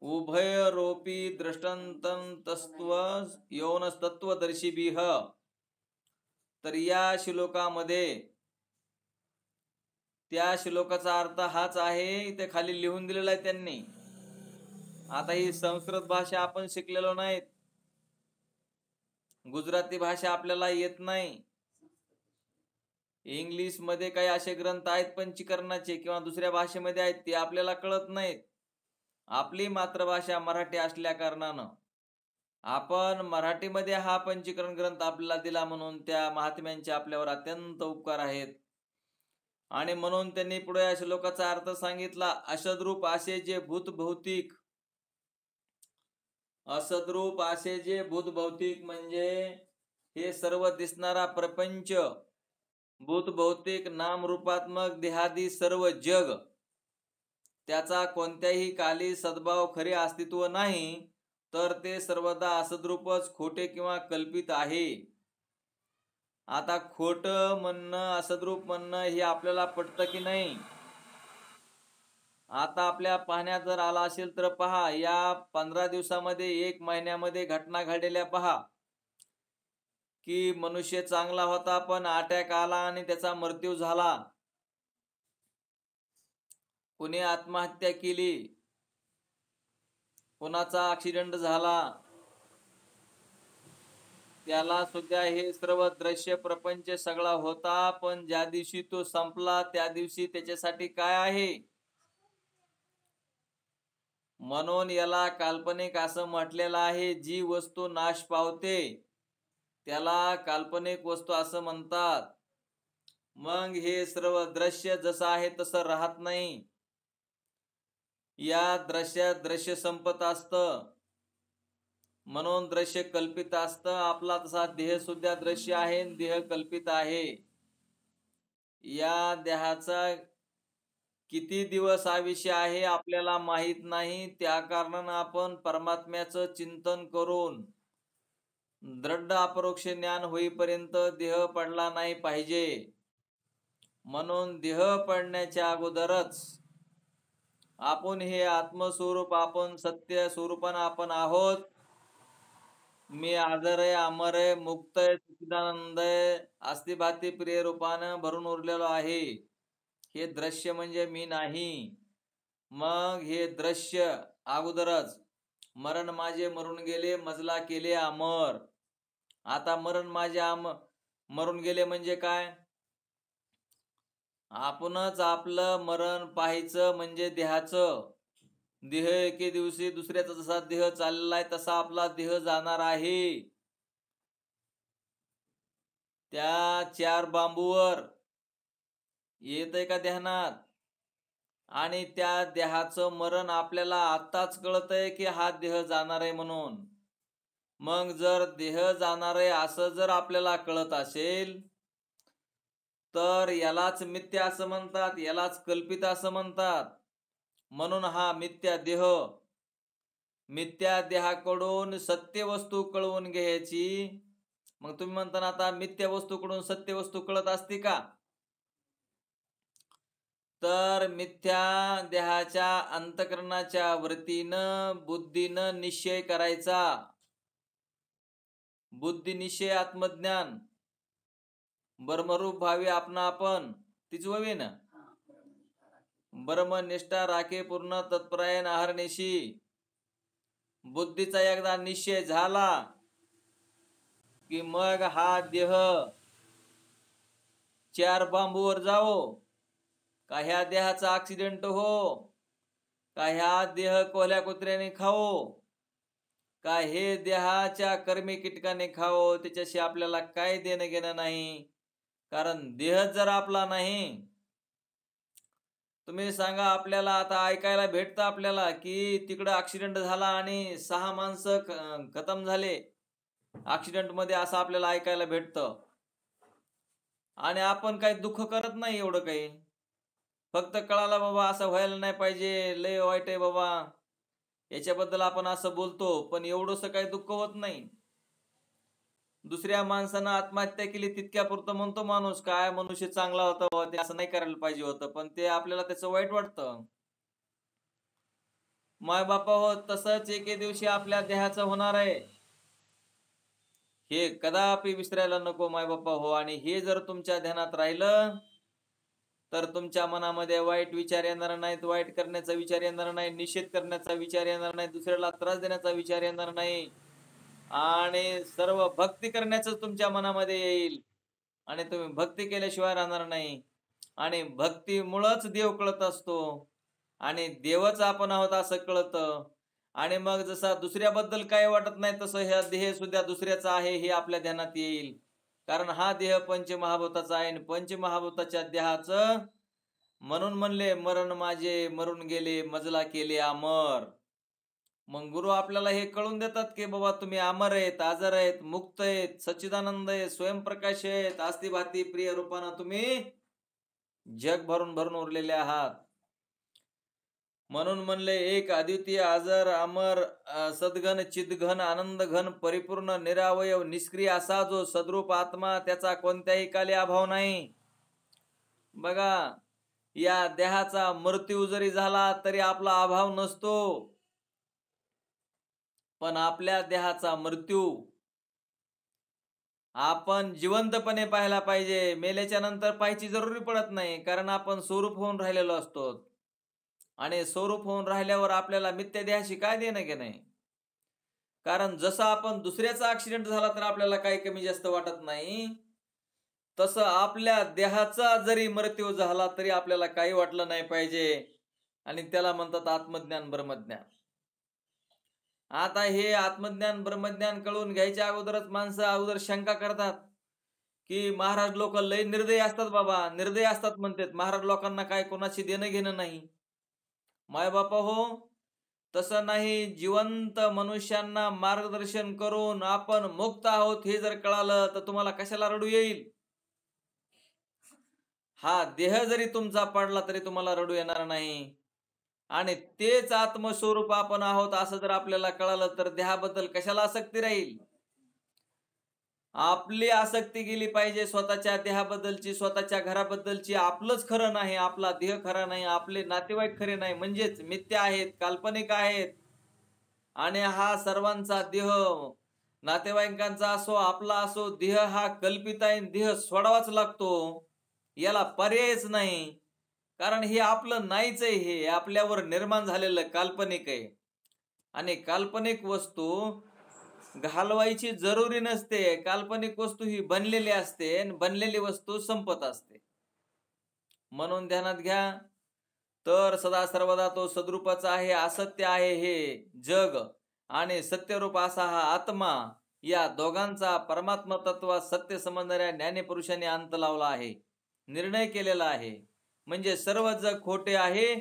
उभय रोपी दृष्टांतस्तव यौनस्तत्वदर्शिभिः. तर या श्लोकामध्ये त्या श्लोकाचा अर्थ हाच आहे. ते खाली लिहून दिलेला आहे त्यांनी. आता ही संस्कृत भाषा आपण शिकलेलो नाहीत, गुजराती भाषा आपल्याला येत नाही, इंग्लिश मध्ये काही असे ग्रंथ आहेत पंचीकरणाचे किंवा दुसऱ्या भाषेमध्ये आहेत ते आपल्याला कळत नाहीत. आपली मातृभाषा मराठी असल्या कारणानं आपण मराठीमध्ये हा पंचीकरण ग्रंथ आपल्याला दिला म्हणून त्या महात्म्यांचे आपल्यावर अत्यंत उपकार आहेत. आणि म्हणून त्यांनी पुढे या श्लोकाचा अर्थ सांगितला. असद्रूप असे जे भूतभौतिक, असद्रूप असे जे भूतभौतिक म्हणजे हे सर्व दिसणारा प्रपंच, भूतभौतिक नामरूपात्मक देहादी सर्व जग, त्याचा कोणत्याही काली सद्भाव खरे अस्तित्व नाही तर ते सर्वदा असद्रूपच खोटे किंवा कल्पित आहे. आता खोटं म्हणणं, असद्रूप म्हणणं हे आपल्याला पटतं की नाही. आता आपल्या पाहण्यात जर आला असेल तर पहा, या 15 दिवसामध्ये 1 महिन्यामध्ये घटना घडलेल्या पहा, की मनुष्य चांगला होता पण अटॅक आला आणि त्याचा मृत्यू झाला. कुणी आत्महत्या केली, कुणाचा ऍक्सिडेंट झाला, त्याला सुद्धा हे सर्व दृश्य प्रपंच सगळा होता. पण ज्या दिवशी तो संपला त्या दिवशी त्याच्यासाठी काय आहे, म्हणून याला काल्पनिक असं म्हटलेलं आहे. जी वस्तू नाश पावते त्याला काल्पनिक वस्तू असं म्हणतात. मग हे सर्व दृश्य जसं आहे तसं राहत नाही. या दृश्यात दृश्य संपत असतं, म्हणून दृश्य कल्पित असतं. आपला तसा देह सुद्धा दृश्य आहे, देह कल्पित आहे. या देहाचा किती दिवस आयुष्य आहे आपल्याला माहित नाही. त्या कारणानं आपण परमात्म्याचं चिंतन करून दृढ अपरोक्ष ज्ञान होईपर्यंत देह पडला नाही पाहिजे. म्हणून देह पडण्याच्या अगोदरच आपण हे आत्मस्वरूप, आपण सत्य स्वरूपानं आपण आहोत. मी आदर आहे, अमर आहे, मुक्त आहे, सच्चिदानंद आहे, अस्तिभाती प्रिय रूपानं भरून उरलेलो आहे. हे दृश्य म्हणजे मी नाही. मग हे दृश्य अगोदरच मरण माझे मरून गेले, मजला केले अमर. आता मरण माझे मरून गेले म्हणजे काय, आपणच आपलं मरण पाहायचं. म्हणजे देहाचं, देह एके दिवशी दुसऱ्याचा जसा देह चाललेला आहे तसा आपला देह जाणार आहे. त्या 4 बांबूवर येतंय का ध्यानात? आणि त्या देहाचं मरण आपल्याला आत्ताच कळतंय की हा देह जाणार आहे म्हणून. मग जर देह जाणार आहे असं जर आपल्याला कळत असेल तर यालाच मिथ्या असं म्हणतात, यालाच कल्पित असं म्हणतात. म्हणून हा मिथ्या देह, मिथ्या देहाकडून सत्य वस्तू कळवून घ्यायची. मग तुम्ही म्हणता ना, आता मिथ्या वस्तूकडून सत्य वस्तू कळत असते का? तर मिथ्या देहाच्या अंतकरणाच्या वृत्तीनं बुद्धीनं निश्चय करायचा. बुद्धी निश्चय आत्मज्ञान ब्रह्मरूप भावी आपण तीच व्हावी ना. ब्रह्मनिष्ठा राखे पूर्ण तत्परायण अहर्निशी. बुद्धीचा एकदा निश्चय झाला की मग हा देह 4 बांबूवर जावो, का ह्या देहाचा ऍक्सिडेंट हो, का ह्या देह कोल्ह्या कुत्र्याने खावो, का हे देहाच्या कर्मी कीटकाने खावो, त्याच्याशी आपल्याला काय देणं घेणं नाही. कारण देह जर आपला नाही, तुम्ही सांगा आपल्याला आता ऐकायला भेटतं आपल्याला की तिकडं ऍक्सिडेंट झाला आणि 6 माणसं खतम झाले ऍक्सिडेंट मध्ये, असं आपल्याला ऐकायला भेटतं. आणि आपण काही दुःख करत नाही एवढं काही, फक्त कळाला बाबा असं व्हायला नाही पाहिजे, लय वाईट आहे बाबा, याच्याबद्दल आपण असं बोलतो. पण एवढंसं काही दुःख होत नाही. दुसऱ्या माणसानं आत्महत्या केली तितक्या पुरतं म्हणतो माणूस, काय मनुष्य चांगला होता, ते असं नाही करायला पाहिजे होतं. पण ते आपल्याला त्याचं वाईट वाटतं. माय बापा हो, तसंच एके दिवशी आपल्या देहाचं होणार आहे. हे कदापि विसरायला नको माय बापा हो. आणि हे जर तुमच्या ध्यानात राहिलं तर तुमच्या मनामध्ये वाईट विचार येणार नाहीत, वाईट करण्याचा विचार येणार नाही, निषेध करण्याचा विचार येणार नाही, दुसऱ्याला त्रास देण्याचा विचार येणार नाही. आणि सर्व भक्ती करण्याचं तुमच्या मनामध्ये येईल. आणि तुम्ही भक्ती केल्याशिवाय राहणार नाही. आणि भक्तीमुळंच देव कळत असतो आणि देवच आपण आहोत असं कळतं. आणि मग जसा दुसऱ्याबद्दल काय वाटत नाही तसं ह्या देह सुद्धा दुसऱ्याचा आहे हे आपल्या ध्यानात येईल. कारण हा देह पंचमहाभूताचा आहे. पंचमहाभूताच्या देहाचं म्हणून म्हणले, मरण माझे मरून गेले, मजला केले अमर. मग गुरु आपल्याला हे कळून देतात की बाबा तुम्ही अमर आहेत, आजर आहेत, मुक्त आहेत, सच्चिदानंद आहे, स्वयंप्रकाश आहेत, अस्तिभाती प्रिय रूपानं तुम्ही जग भरून भरून उरलेले आहात. म्हणून म्हणले, एक अद्वितीय आजर अमर सद्घन चिदघन आनंदघन परिपूर्ण निरावयव निष्क्रिय असा जो सद्रूप आत्मा, त्याचा कोणत्याही काली अभाव नाही. बघा, या देहाचा मृत्यू जरी झाला तरी आपला अभाव नसतो, पण आपल्या देहाचा मृत्यू आपण जिवंतपणे पाहायला पाहिजे. मेल्याच्या नंतर पाहायची जरुरी पडत नाही, कारण आपण स्वरूप होऊन राहिलेलो असतो. आणि स्वरूप होऊन राहिल्यावर आपल्याला मिथ्या देहाशी काय देणं घेणं नाही. कारण जसं आपण दुसऱ्याचा ऍक्सिडेंट झाला तर आपल्याला काही कमी जास्त वाटत नाही, तसं आपल्या देहाचा जरी मृत्यू झाला तरी आपल्याला काही वाटलं नाही पाहिजे. आणि त्याला म्हणतात आत्मज्ञान ब्रह्मज्ञान. आता हे आत्मज्ञान ब्रह्मज्ञान कळून घ्यायच्या अगोदरच माणसं अगोदर शंका करतात की महाराज लोक लय निर्दयी असतात बाबा, निर्दयी असतात म्हणतात. महाराज लोकांना काय कोणाशी देणं घेणं नाही. मायबापा हो, तसं नाही. जिवंत मनुष्यांना मार्गदर्शन करून आपण मुक्त आहोत हे जर कळालं तर तुम्हाला कशाला रडू येईल. हा देह जरी तुमचा पडला तरी तुम्हाला रडू येणार नाही. आणि तेच आत्मस्वरूप आपण आहोत असं जर आपल्याला कळालं तर देहाबद्दल कशाला आसक्ती राहील. आपली आसक्ती गेली पाहिजे स्वतःच्या देहाबद्दलची, स्वतःच्या घराबद्दलची. आपलंच खरं नाही, आपला देह खरा नाही, आपले नातेवाईक खरे नाही, म्हणजेच मिथ्या आहेत, काल्पनिक आहेत. आणि हा सर्वांचा देह, नातेवाईकांचा असो आपला असो, देह हा कल्पित आहे. देह सोडावाच लागतो, याला पर्यायच नाही. कारण हे आपलं नाहीच आहे, हे आपल्यावर निर्माण झालेलं काल्पनिक आहे. आणि काल्पनिक वस्तू घालवायची जरुरी नसते. काल्पनिक वस्तू ही बनलेली असते आणि बनलेली वस्तू संपत असते. म्हणून ध्यानात घ्या. तर सदा सर्वदा तो सद्रूपाचा आहे, असत्य आहे हे जग, आणि सत्यरूप असा हा आत्मा. या दोघांचा परमात्मा तत्वात सत्य समजणाऱ्या ज्ञानीपुरुषांनी अंत लावला आहे, निर्णय केलेला आहे. म्हणजे सर्व जग खोटे आहे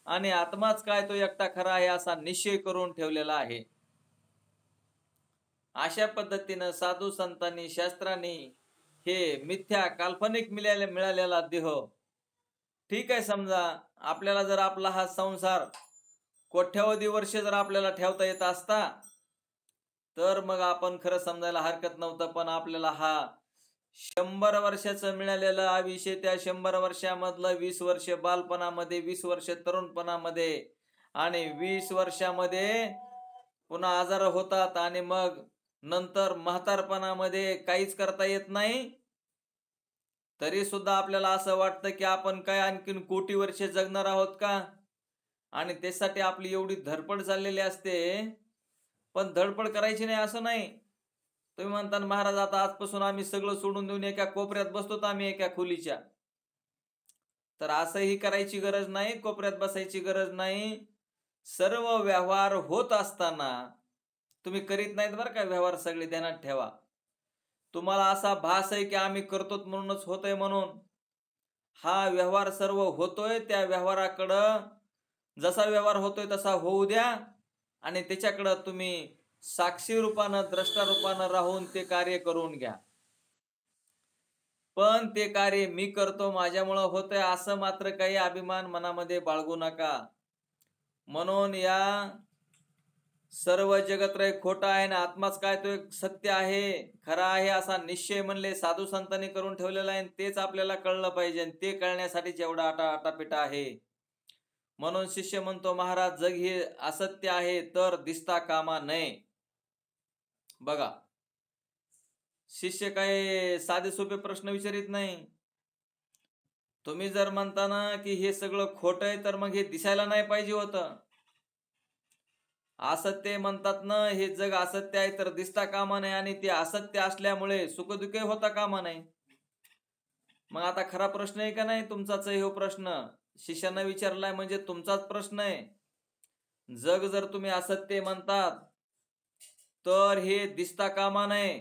आणि आत्माच काय तो एकटा खरा आहे असा निश्चय करून ठेवलेला आहे. अशा पद्धतीनं साधू संतांनी, शास्त्रांनी हे मिथ्या काल्पनिक मिळालेला देह, ठीक आहे, समजा आपल्याला जर आपला हा संसार कोट्यावधी वर्ष जर आपल्याला ठेवता येत असता तर मग आपण खरं समजायला हरकत नव्हतं. पण आपल्याला हा 100 वर्षाचं मिळालेलं आयुष्य, त्या 100 वर्षामधलं 20 वर्ष बालपणामध्ये, 20 वर्ष तरुणपणामध्ये आणि 20 वर्षामध्ये पुन्हा आजार होतात आणि मग नंतर म्हातारपणामध्ये काहीच करता येत नाही. तरी सुद्धा आपल्याला असं वाटतं की आपण काय आणखीन कोटी वर्ष जगणार आहोत का. आणि त्यासाठी आपली एवढी धडपड चाललेली असते. पण धडपड करायची नाही असं नाही. तुम्ही म्हणता महाराज आता आजपासून आम्ही सगळं सोडून देऊन एका कोपऱ्यात बसतो आम्ही एका खोलीच्या, तर असंही करायची गरज नाही, कोपऱ्यात बसायची गरज नाही. सर्व व्यवहार होत असताना तुम्ही करीत नाहीत बरं का व्यवहार, सगळे ध्यानात ठेवा. तुम्हाला असा भास आहे की आम्ही करतो म्हणूनच होतोय, म्हणून हा व्यवहार सर्व होतोय. त्या व्यवहाराकडं जसा व्यवहार होतोय तसा होऊ द्या आणि त्याच्याकडं तुम्ही साक्षी रूपानं, द्रष्टा रूपानं राहून ते कार्य करून घ्या. पण ते कार्य मी करतो, माझ्यामुळं होतंय असं मात्र काही अभिमान मनामध्ये बाळगू नका. म्हणून या सर्व जगत्रय खोटा आहे ना आत्माच काय तो एक सत्य आहे, खरा आहे असा निश्चय म्हणले साधू संतांनी करून ठेवलेला आहे. तेच आपल्याला कळलं पाहिजे आणि ते कळण्यासाठीच एवढा आटापिटा आहे. म्हणून शिष्य म्हणतो महाराज जग हे असत्य आहे तर दिसता कामा नये. बघा, शिष्य काय साधे सोपे प्रश्न विचारित नाही. तुम्ही जर म्हणता ना की हे सगळं खोट आहे तर मग हे दिसायला नाही पाहिजे होतं. असत्य म्हणतात ना, हे जग असत्य आहे तर दिसता कामा नये आणि ते असत्य असल्यामुळे सुखदुःख होता कामा नये. मग आता खरा प्रश्न आहे का नाही तुमचाच आहे हो प्रश्न. शिष्यांना विचारलाय म्हणजे तुमचाच प्रश्न आहे. जग जर तुम्ही असत्य म्हणतात तर हे दिसता कामा नये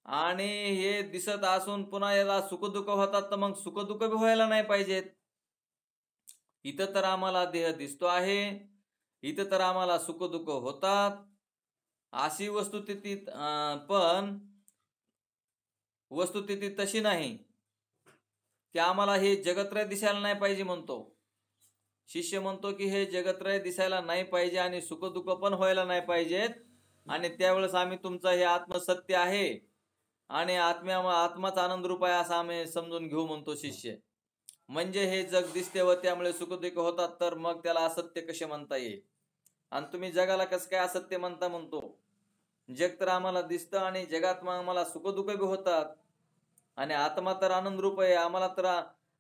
आणि हे दिसत असून पुन्हा याला सुखदुःख होतात तर मग सुखदुःख बी व्हायला नाही पाहिजेत. इथं तर आम्हाला देह दिसतो आहे, इथं तर आम्हाला सुखदुःख होतात अशी वस्तुस्थिती, पण वस्तुस्थिती तशी नाही की आम्हाला हे जगत्रय दिसायला नाही पाहिजे म्हणतो. शिष्य म्हणतो की हे जगत्रय दिसायला नाही पाहिजे आणि सुखदुःख पण व्हायला नाही पाहिजेत. आणि त्यावेळेस आम्ही तुमचं हे आत्मसत्य आहे आणि आत्माच आनंद रूप आहे असं आम्ही समजून घेऊ म्हणतो शिष्य. म्हणजे हे जग दिसते व त्यामुळे सुखदुःख होतात, तर मग त्याला असत्य कसे म्हणता येईल? आणि तुम्ही जगाला कसं काय असत्य म्हणतो? जग तर आम्हाला दिसतं आणि जगात मग आम्हाला सुखदुःख बी होतात. आणि आत्मा तर आनंद रूप आहे. आम्हाला तर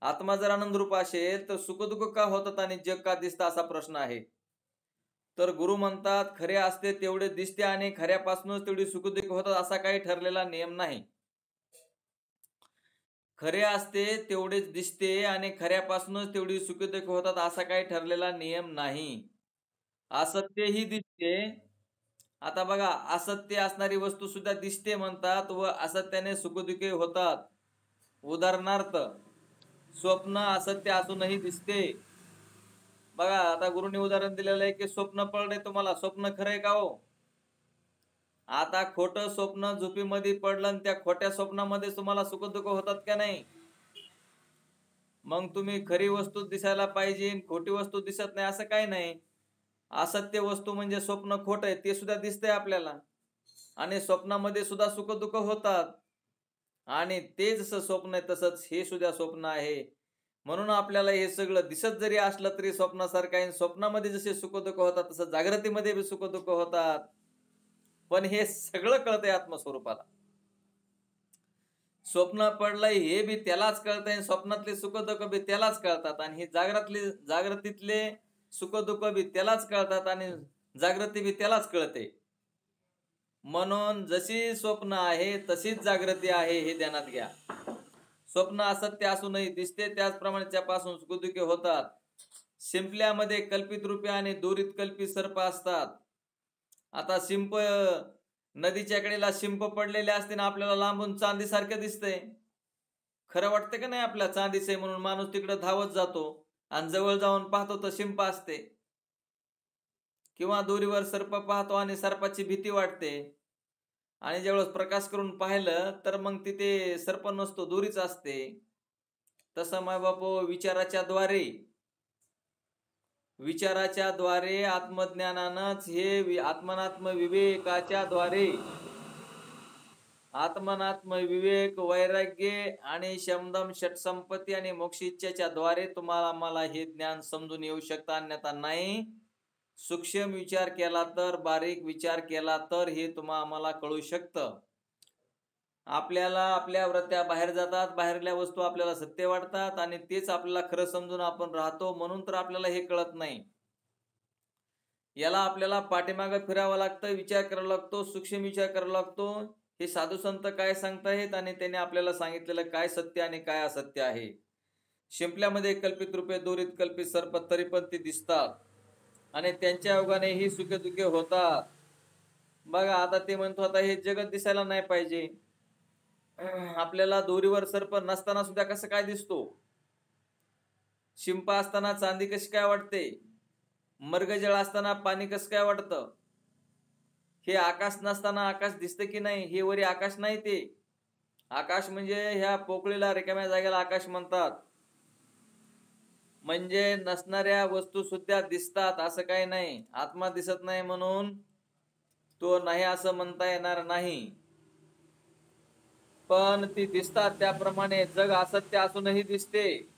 आत्मा जर आनंद रूप असेल तर सुखदुःख का होतात आणि जग का दिसतं असा प्रश्न आहे. तर गुरु म्हणतात खरे असते तेवढे दिसते आणि खऱ्यापासूनच तेवढी सुखदुःख होतात असा काही ठरलेला नियम नाही. खरे असते तेवढेच दिसते आणि खऱ्यापासूनच तेवढी सुखदुःख होतात असा काही ठरलेला नियम नाही. असत्यही दिसते. आता बघा, असत्य असणारी वस्तू सुद्धा दिसते म्हणतात व असत्याने सुखदुःखे होतात. उदाहरणार्थ स्वप्न असत्य असूनही दिसते. बघा, आता गुरुनी उदाहरण दिलेलं आहे की स्वप्न पडले तुम्हाला, स्वप्न खरंय का हो? आता खोटं स्वप्न झोपीमध्ये पडलं आणि त्या खोट्या स्वप्नामध्ये तुम्हाला सुखदुःख होतात का नाही? मग तुम्ही खरी वस्तू दिसायला पाहिजे, खोटी वस्तू दिसत नाही असं काही नाही. असत्य वस्तू म्हणजे स्वप्न खोट आहे ते सुद्धा दिसतंय आपल्याला आणि स्वप्नामध्ये सुद्धा सुखदुःख होतात. आणि ते जसं स्वप्न आहे तसंच हे सुद्धा स्वप्न आहे. म्हणून आपल्याला हे सगळं दिसत जरी असलं तरी स्वप्नासारखं आहे. स्वप्नामध्ये जसे सुखदुःख होतात तसं जागृतीमध्ये बी सुखदुःख होतात. पण हे सगळं कळतंय आत्मस्वरूपाला. स्वप्न पडलंय हे बी त्यालाच कळतंय, स्वप्नातले सुखदुःख बी त्यालाच कळतात आणि हे जागृतीतले सुखदुःख बी त्यालाच कळतात आणि जागृती बी त्यालाच कळते. म्हणून जशी स्वप्न आहे तशीच जागृती आहे हे ध्यानात घ्या. स्वप्न असत्य असूनही दिसते, त्याचप्रमाणे त्यापासून सुखदुःखे होतात. शिंपल्यामध्ये कल्पित रूपे आणि दोरीत कल्पित सर्प असतात. आता शिंप नदीच्या कडेला शिंप पडलेले असते ना, आपल्याला लांबून चांदीसारखं दिसतंय. खरं वाटतं का नाही आपल्या चांदीचे म्हणून माणूस तिकडे धावत जातो आणि जवळ जाऊन पाहतो तर शिंप असते. किंवा दोरीवर सर्प पाहतो आणि सर्पाची भीती वाटते आणि ज्यावेळेस प्रकाश करून पाहिलं तर मग तिथे सर्प नसतो, दोरीच असते. तसं माय बाप विचाराच्या द्वारे आत्मज्ञानानंच हे आत्मनात्म विवेक, वैराग्य आणि शमदम षटसंपत्ती आणि मोक्ष इच्छेच्या द्वारे तुम्हाला मला हे ज्ञान समजून येऊ शकतं, अन्यथा नाही. सूक्ष्म विचार केला तर, बारीक विचार केला तर हे आम्हाला कळू शकतं. आपल्याला आपल्या वृत्त्या बाहेर जातात, बाहेरल्या वस्तू आपल्याला सत्य वाटतात आणि तेच आपल्याला खरं समजून आपण राहतो, म्हणून तर आपल्याला हे कळत नाही. याला आपल्याला पाठीमागं फिरावं लागतं, विचार करावा लागतो, सूक्ष्म विचार करावा लागतो. हे साधू संत काय सांगतायत आणि त्यांनी आपल्याला सांगितलेलं काय सत्य आणि काय असत्य आहे. शिंपल्यामध्ये कल्पित रूपे, दोरीत कल्पित सर्प तरी पण ते दिसतात आणि त्यांच्या योगाने ही सुखदुःखे होतात. बघा, आता ते म्हणतो आता हे जगत दिसायला नाही पाहिजे. आपल्याला दोरीवर सर्प नसताना सुद्धा कसं काय दिसतो? शिंप असताना चांदी कशी काय वाटते? मर्गजळ असताना पाणी कसं काय वाटतं? हे आकाश नसताना आकाश दिसतं की नाही? हे वरी आकाश नाही, ते आकाश म्हणजे ह्या पोकळीला रिकाम्या जागेला आकाश म्हणतात. म्हणजे नसणाऱ्या वस्तू सुद्धा दिसतात असं काही नाही. आत्मा दिसत नाही म्हणून तो नाही असं म्हणता येणार नाही, पण ती दिसतात. त्याप्रमाणे जग असत्य असूनही दिसते.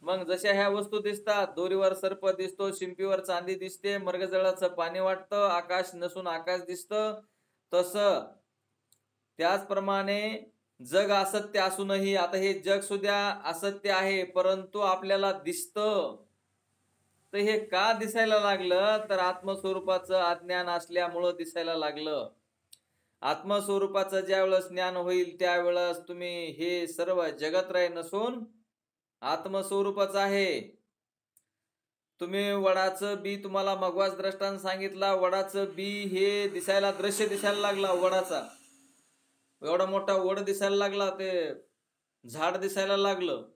मग जशा ह्या वस्तू दिसतात, दोरीवर सर्प दिसतो, शिंपीवर चांदी दिसते, मर्गजळाचं पाणी वाटतं, आकाश नसून आकाश दिसतं, तसं त्याचप्रमाणे जग असत्य असूनही, आता हे जग सुद्धा असत्य आहे परंतु आपल्याला दिसतं. तर हे का दिसायला लागलं? तर आत्मस्वरूपाचं अज्ञान असल्यामुळं दिसायला लागलं. आत्मस्वरूपाचं ज्यावेळेस ज्ञान होईल त्यावेळेस तुम्ही हे सर्व जगत्रय नसून आत्मस्वरूपाचं आहे. तुम्ही वडाचं बी, तुम्हाला मगवाच द्रष्टांत सांगितला, वडाचं बी हे दिसायला, दृश्य दिसायला लागला वडाचा, एवढा मोठा वड दिसायला लागला, ते झाड दिसायला लागलं,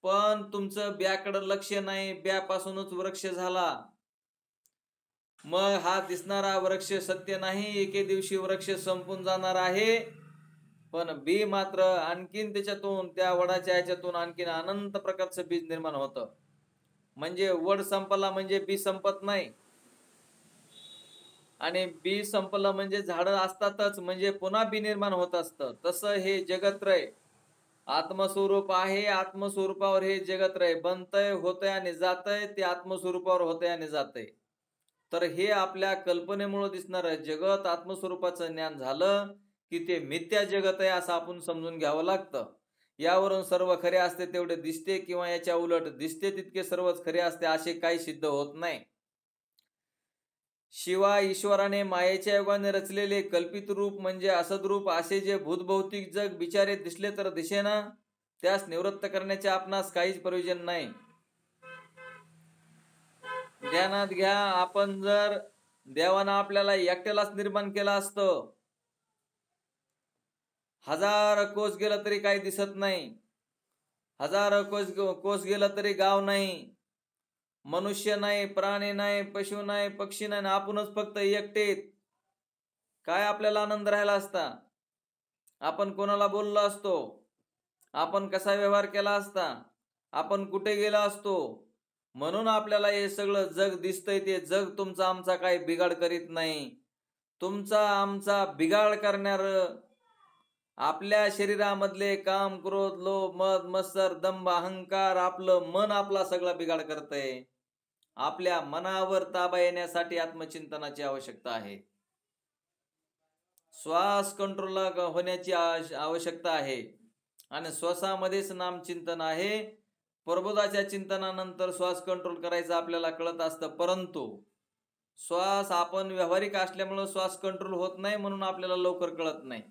पण तुमचं ब्याकडे लक्ष नाही, ब्यापासूनच वृक्ष झाला. मग हा दिसणारा वृक्ष सत्य नाही, एके दिवशी वृक्ष संपून जाणार आहे, पण बी मात्र आणखीन त्याच्यातून, त्या वडाच्या ह्याच्यातून आणखीन अनंत प्रकारचं बीज निर्माण होतं. म्हणजे वड संपला म्हणजे बी संपत नाही, आणि बी संपलं म्हणजे झाडं असतातच, म्हणजे पुन्हा बी निर्माण होत असतं. तसं हे जगत्रय आत्मस्वरूप आहे, आत्मस्वरूपावर हे जगत रे बनतय, होतंय आणि जातंय, ते आत्मस्वरूपावर होतंय आणि जातंय. तर हे आपल्या कल्पनेमुळे दिसणार जगत आत्मस्वरूपाचं ज्ञान झालं की ते मिथ्या जगत आहे असं आपण समजून घ्यावं लागतं. यावरून सर्व खरे असते तेवढे दिसते किंवा याच्या उलट दिसते तितके सर्वच खरे असते असे काही सिद्ध होत नाही. शिवाय ईश्वराने मायेच्या योगाने रचलेले कल्पित रूप म्हणजे असद रूप असे जे भूतभौतिक जग बिचारे दिसले तर दिसेना, त्यास निवृत्त करण्याचे आपणास काहीच प्रयोजन नाही. ध्यानात घ्या, आपण जर देवानं आपल्याला एकट्यालाच निर्माण केलं असतं, 1000 कोस गेलं तरी काही दिसत नाही, 1000 कोस गेलं तरी गाव नाही, मनुष्य नाही, प्राणी नाही, पशु नाही, पक्षी नाही, आपणच फक्त एकटेत, काय आपल्याला आनंद राहिला असता? आपण कोणाला बोललो असतो? आपण कसा व्यवहार केला असता? आपण कुठे गेला असतो? म्हणून आपल्याला हे सगळं जग दिसतंय. ते जग तुमचा आमचा काही बिघाड करीत नाही. तुमचा आमचा बिघाड करणार आपल्या शरीरामधले काम, क्रोध, लोभ, मद, मत्सर, दंभ, अहंकार, आपलं मन आपला सगळा बिघाड करतंय. आपल्या मनावर ताबा येण्यासाठी आत्मचिंतनाची आवश्यकता आहे. श्वास कंट्रोल होण्याची आवश्यकता आहे आणि श्वासामध्येच नामचिंतन आहे. प्रबोधाच्या चिंतनानंतर श्वास कंट्रोल करायचं आपल्याला कळत असतं, परंतु श्वास आपण व्यावहारिक असल्यामुळे श्वास कंट्रोल होत नाही म्हणून आपल्याला लवकर कळत नाही.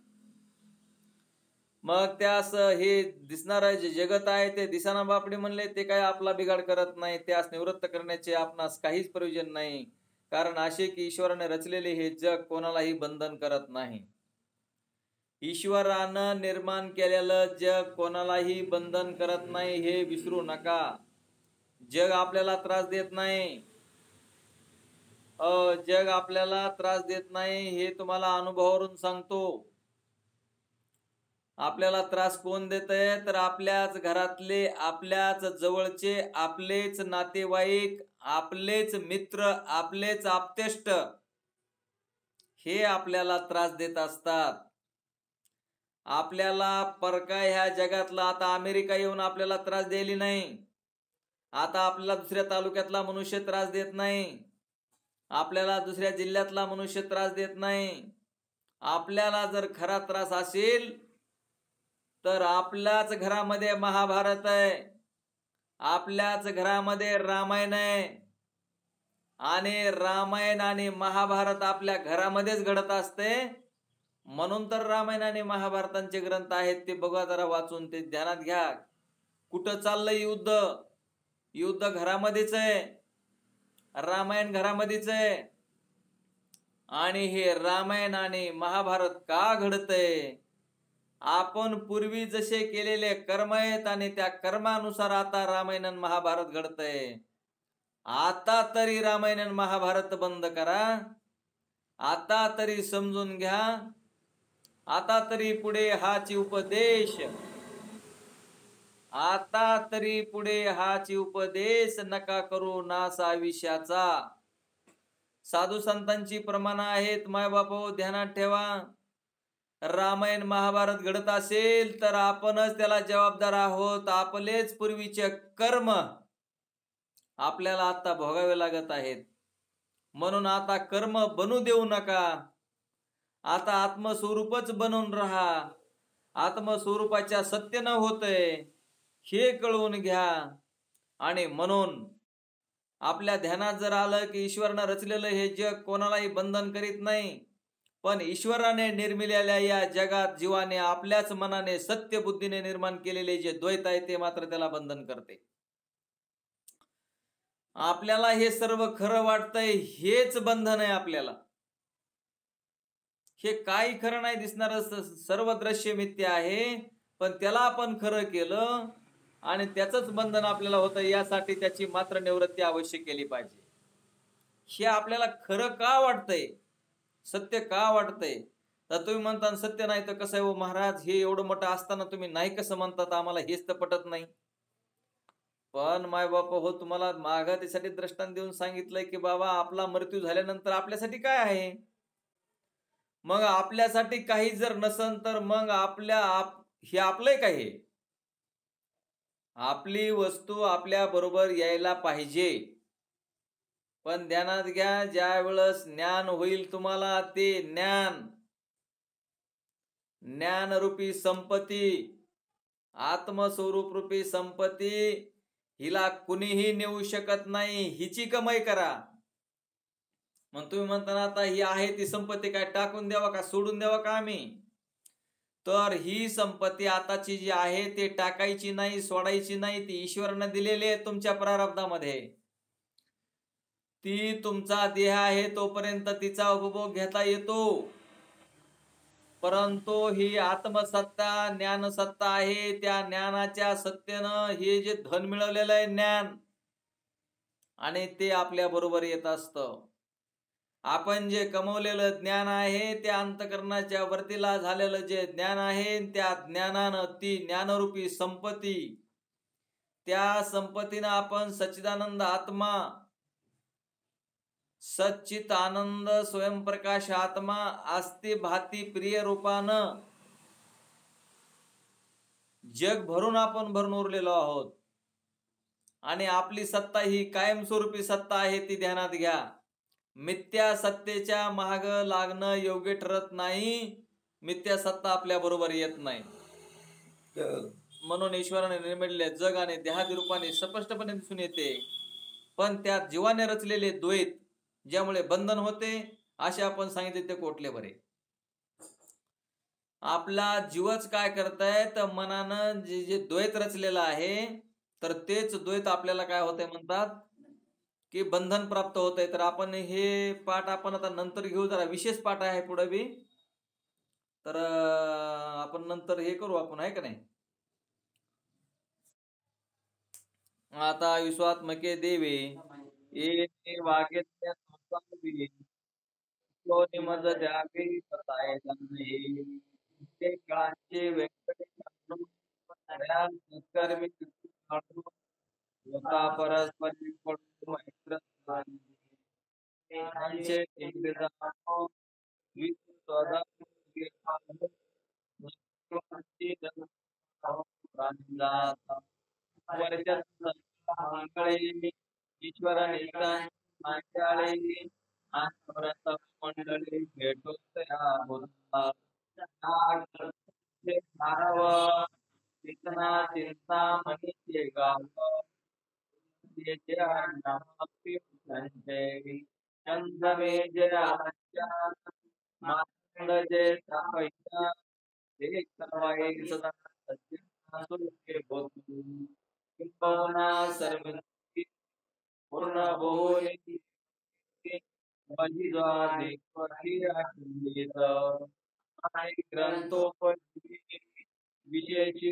मग त्यास हे दिसणार जे जगत आहे ते दिसाना बापडी म्हणले, ते काय आपला बिघाड करत नाही, त्यास निवृत्त करण्याचे आपणास काहीच प्रयोजन नाही. कारण असे की ईश्वराने रचलेले हे जग कोणालाही बंधन करत नाही. ईश्वरानं निर्माण केलेलं जग कोणालाही बंधन करत नाही हे विसरू नका. जग आपल्याला त्रास देत नाही, जग आपल्याला त्रास देत नाही हे तुम्हाला अनुभवावरून सांगतो. आपल्याला त्रास कोण देतंय तर आपल्याच घरातले, आपल्याच जवळचे, आपलेच नातेवाईक, आपलेच मित्र, आपलेच आप्तेष्ट हे आपल्याला त्रास देत असतात. आपल्याला परका ह्या जगातला, आता अमेरिका येऊन आपल्याला त्रास द्यायली नाही, आता आपल्याला दुसऱ्या तालुक्यातला मनुष्य त्रास देत नाही, आपल्याला दुसऱ्या जिल्ह्यातला मनुष्य त्रास देत नाही. आपल्याला जर खरा त्रास असेल तर आपल्याच घरामध्ये महाभारत आहे, आपल्याच घरामध्ये रामायण आहे आणि रामायण आणि महाभारत आपल्या घरामध्येच घडत असते. म्हणून तर रामायण आणि महाभारतांचे ग्रंथ आहेत, ते बघा जरा वाचून, ते ध्यानात घ्या. कुठं चाललंय युद्ध? युद्ध घरामध्येच आहे, रामायण घरामध्येच आहे. आणि हे रामायण आणि महाभारत का घडतंय? आपण पूर्वी जसे केलेले कर्म आहेत आणि त्या कर्मानुसार आता रामायण आणि महाभारत घडतंय. आता तरी रामायण आणि महाभारत बंद करा, आता तरी समजून घ्या, आता तरी पुढे हाची उपदेश, आता तरी पुढे हाची उपदेश नका करू नास आयुष्याचा. साधू संतांची प्रमाण आहेत, मायबापो ध्यानात ठेवा. रामायण महाभारत घडत असेल तर आपणच त्याला जबाबदार आहोत. आपलेच पूर्वीचे कर्म आपल्याला आता भोगावे लागत आहेत. म्हणून आता कर्म बनू देऊ नका, आता आत्मस्वरूपच बनून राहा. आत्मस्वरूपाच्या सत्य न होतंय हे कळवून घ्या. आणि म्हणून आपल्या ध्यानात जर आलं की ईश्वरानं रचलेलं हे जग कोणालाही बंधन करीत नाही, पण ईश्वराने निर्मिलेल्या या जगात जीवाने आपल्याच मनाने सत्य बुद्धीने निर्माण केलेले जे द्वैत आहे ते मात्र त्याला बंधन करते. आपल्याला हे सर्व खरं वाटतंय, हेच बंधन आहे आपल्याला. हे काही खरं नाही दिसणार, सर्व दृश्य मिथ्या आहे, पण त्याला आपण खरं केलं आणि त्याचंच बंधन आपल्याला होतं. यासाठी त्याची मात्र निवृत्ती अवश्य केली पाहिजे. हे आपल्याला खरं का वाटतंय, सत्य का वाटतंय? तर तुम्ही म्हणता सत्य नाही तर कसं आहे हो महाराज, हे एवढं मोठं असताना तुम्ही नाही कसं म्हणतात, आम्हाला हेच तर पटत नाही. पण माय बापा हो, तुम्हाला मागं त्यासाठी दृष्टांत देऊन सांगितलंय की बाबा आपला मृत्यू झाल्यानंतर आपल्यासाठी काय आहे. मग आपल्यासाठी काही जर नसन तर मग हे आपलंय काय? हे आपली वस्तू आपल्या बरोबर यायला पाहिजे. पण ध्यानात घ्या, ज्या वेळेस ज्ञान होईल तुम्हाला, ते ज्ञानरूपी संपत्ती, आत्मस्वरूप रूपी संपत्ती, हिला कुणीही नेऊ शकत नाही. हिची कमाई करा. मग तुम्ही म्हणता ना, आता ही आहे ती संपत्ती काय टाकून द्यावा का, सोडून द्यावा का आम्ही? तर ही संपत्ती आताची जी आहे ते टाकायची नाही, सोडायची नाही. ती ईश्वराने दिलेली आहे तुमच्या प्रारब्धामध्ये. ती तुमचा देह आहे तोपर्यंत तिचा उपभोग घेता येतो. परंतु ही आत्मसत्ता, ज्ञानसत्ता आहे. त्या ज्ञानाच्या सत्तेनं हे जे धन मिळवलेलं आहे ज्ञान, आणि ते आपल्या बरोबर येत असतं. आपण जे कमवलेलं ज्ञान आहे, त्या अंतःकरणाच्या वर्तीला झालेलं जे ज्ञान आहे, त्या ज्ञानानं ती ज्ञानरूपी संपत्ती, त्या संपत्तीनं आपण सच्चिदानंद आत्मा, सच्चित आनंद स्वयंप्रकाश आत्मा आस्ती भाती प्रिय रूपानं जग भरून आपण भरून उरलेलो आहोत. आणि आपली सत्ता ही कायमस्वरूपी सत्ता आहे, ती ध्यानात घ्या. मिथ्या सत्तेच्या माग लागणं योग्य ठरत नाही. मिथ्या सत्ता आपल्या बरोबर येत नाही. म्हणून ईश्वराने निर्मिलेले जग आणि देहादी रूपाने स्पष्टपणे दिसून येते. पण त्यात जीवाने रचलेले द्वैत, ज्यामुळे बंधन होते, असे आपण सांगितले ते कोटले बरे. आपला जीवच काय करताय, तर मनानं जे द्वैत रचलेलं आहे, तर तेच द्वैत आपल्याला काय होतंय म्हणतात की बंधन प्राप्त होतंय. तर आपण हे पाठ आपण आता नंतर घेऊ, जरा विशेष पाठ आहे पुढे बी. तर आपण नंतर हे करू आपण, आहे का नाही. आता विश्वात्मके देवे ये वागेत्या मज जागे सताय ते कांचे व्यंकटेश कर्मी होता परस्परी पडू मैत्र इंग्रजांनो विश्वदा ईश्वराने मंडळी भेटून चिंता मनीचे गाव चंद्रमे जय मातंड जय सापैया एक सर्वाई सदा सत्य बोलू किंबहुना सर्वंती पूर्ण बहुली ग्रंथोपरी विजयची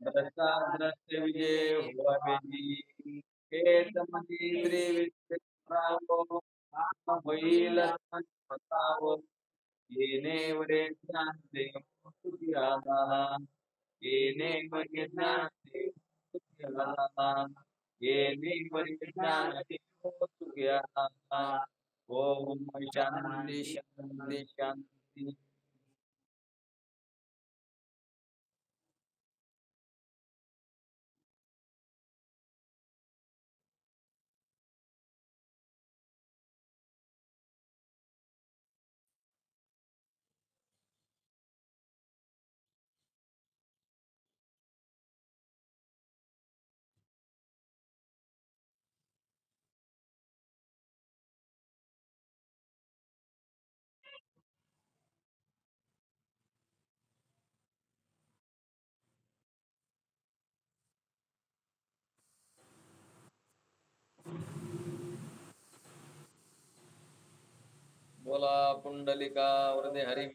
द्रष्टे विजय होईल येणे वडे ज्ञान दे येणे वडे ज्ञान दे येणे वडे ज्ञान दे ओम शांती शांती शांती. बोला पुंडलिका वरदे हरी